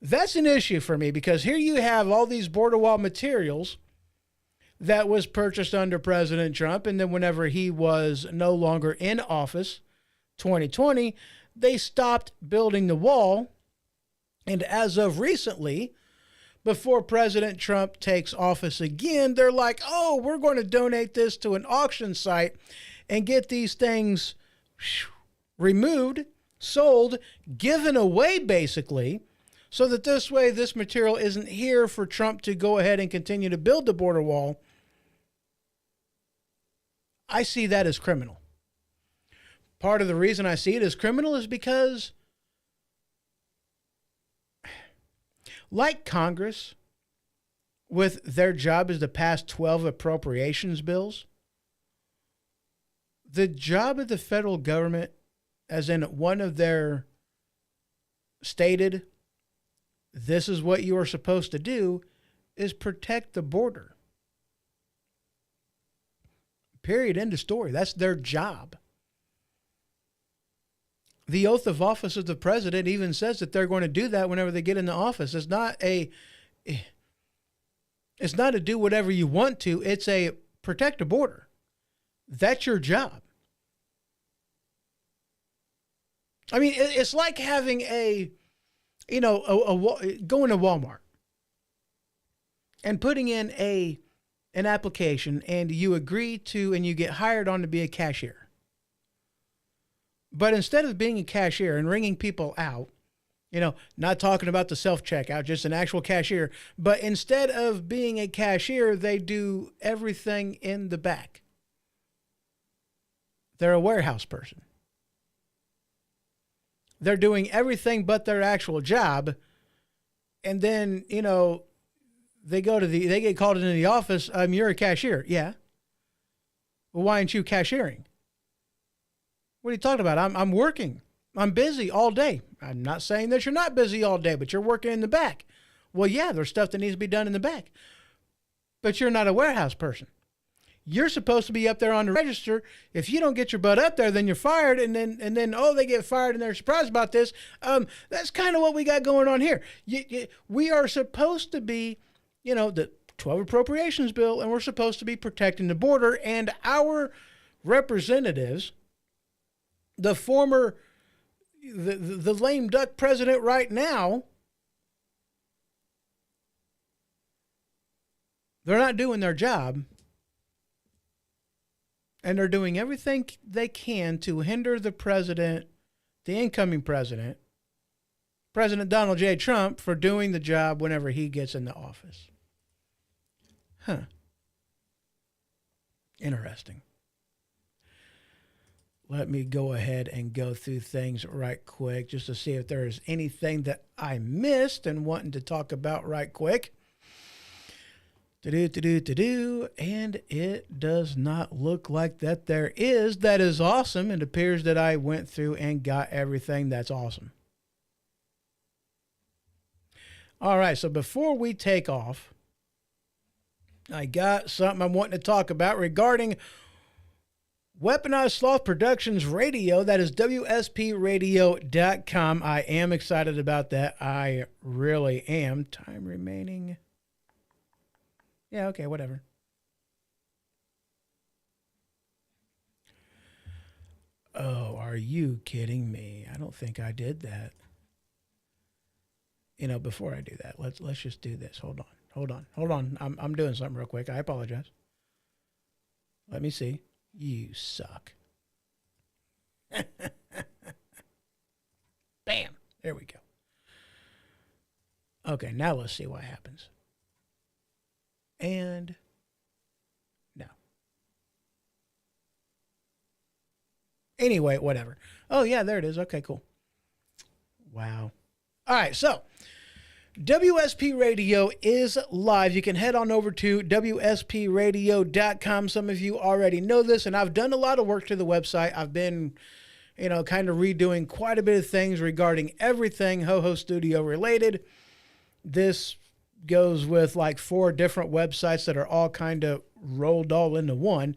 [SPEAKER 2] that's an issue for me because here you have all these border wall materials that was purchased under President Trump. And then whenever he was no longer in office, 2020, they stopped building the wall. And as of recently, before President Trump takes office again, they're like, oh, we're going to donate this to an auction site and get these things removed, sold, given away, basically, so that this way this material isn't here for Trump to go ahead and continue to build the border wall. I see that as criminal. Part of the reason I see it as criminal is because, like Congress, with their job is to pass 12 appropriations bills, the job of the federal government, as in one of their stated, this is what you are supposed to do, is protect the border. Period. End of story. That's their job. The oath of office of the president even says that they're going to do that whenever they get into office. It's not a do whatever you want to. It's a protect the border. That's your job. I mean, it's like having going to Walmart and putting in an application and you agree to and you get hired on to be a cashier. But instead of being a cashier and ringing people out, not talking about the self-checkout, just an actual cashier, but instead of being a cashier, they do everything in the back. They're a warehouse person. They're doing everything but their actual job. And then, they get called into the office. You're a cashier. Yeah. Well, why aren't you cashiering? What are you talking about? I'm working. I'm busy all day. I'm not saying that you're not busy all day, but you're working in the back. Well, yeah, there's stuff that needs to be done in the back. But you're not a warehouse person. You're supposed to be up there on the register. If you don't get your butt up there, then you're fired. And then they get fired and they're surprised about this. That's kind of what we got going on here. We are supposed to be, the 12 appropriations bill, and we're supposed to be protecting the border. And our representatives, the former, the lame duck president right now, they're not doing their job. And they're doing everything they can to hinder the president, the incoming president, President Donald J. Trump, for doing the job whenever he gets into office. Interesting. let me go ahead and go through things right quick just to see if there's anything that I missed and wanting to talk about right quick. And it does not look like that there is. That is awesome. It appears that I went through and got everything. That's awesome. All right, so before we take off, I got something I'm wanting to talk about regarding Weaponized Sloth Productions Radio. That is WSPradio.com. I am excited about that. I really am. Time remaining. Yeah, okay, whatever. Oh, are you kidding me? I don't think I did that. You know, before I do that, let's just do this. Hold on. I'm doing something real quick. I apologize. Let me see. You suck. Bam. There we go. Okay, now let's see what happens. And no. Anyway, whatever. Oh, yeah, there it is. Okay, cool. Wow. All right, so WSP Radio is live. You can head on over to WSPradio.com. Some of you already know this, and I've done a lot of work to the website. I've been, kind of redoing quite a bit of things regarding everything HoHo Studio related. This goes with like 4 different websites that are all kind of rolled all into one.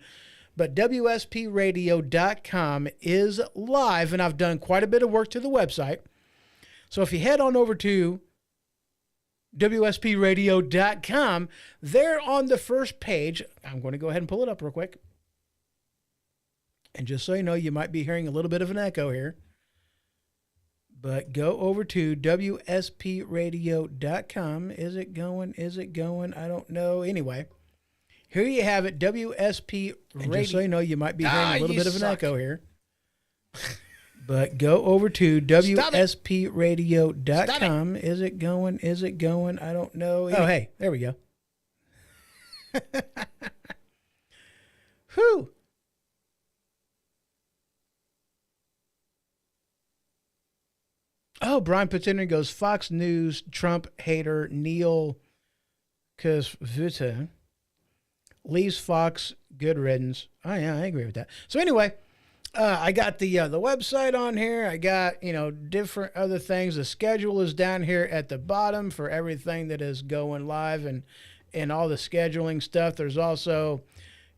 [SPEAKER 2] But WSPradio.com is live, and I've done quite a bit of work to the website. So if you head on over to WSPradio.com, there on the first page, I'm going to go ahead and pull it up real quick. And just so you know, you might be hearing a little bit of an echo here. But go over to WSPradio.com. Is it going? I don't know. Anyway, here you have it, WSP Radio. And just so you know, you might be hearing a little bit of an echo here. But go over to WSPradio.com. Is it going? I don't know. Oh, hey, there we go. Whew. Oh, Brian puts in and goes, Fox News, Trump hater, Neil Kasvuta leaves Fox, good riddance. Oh, yeah, I agree with that. So anyway, I got the website on here. I got, different other things. The schedule is down here at the bottom for everything that is going live and all the scheduling stuff. There's also,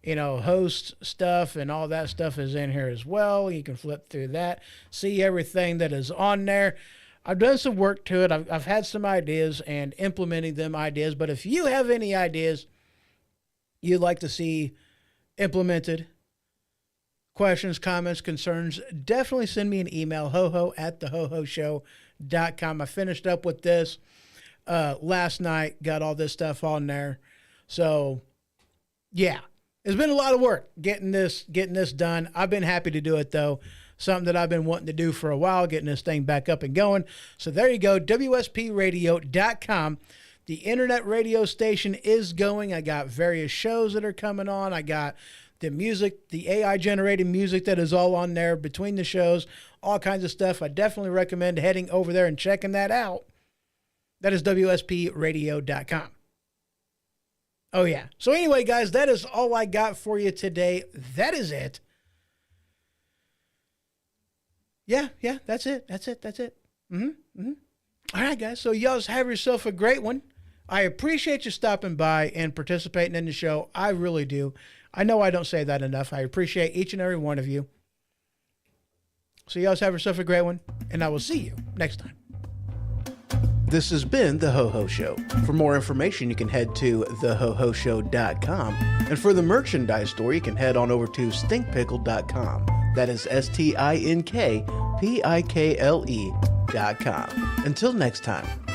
[SPEAKER 2] host stuff and all that stuff is in here as well. You can flip through that, see everything that is on there. I've done some work to it. I've had some ideas and implementing them ideas. But if you have any ideas you'd like to see implemented, questions, comments, concerns, definitely send me an email, hoho@thehohoshow.com. I finished up with this last night, got all this stuff on there. So, yeah, it's been a lot of work getting this done. I've been happy to do it, though. Something that I've been wanting to do for a while, getting this thing back up and going. So there you go, WSPradio.com. The internet radio station is going. I got various shows that are coming on. I got the music, the AI-generated music that is all on there between the shows, all kinds of stuff. I definitely recommend heading over there and checking that out. That is WSPradio.com. Oh, yeah. So anyway, guys, that is all I got for you today. That is it. Yeah, that's it. All right, guys. So y'all have yourself a great one. I appreciate you stopping by and participating in the show. I really do. I know I don't say that enough. I appreciate each and every one of you. So y'all have yourself a great one, and I will see you next time. This has been The HoHo Show. For more information, you can head to thehohoshow.com. And for the merchandise store, you can head on over to stinkpickle.com. That is STINKPIKLE.com. Until next time.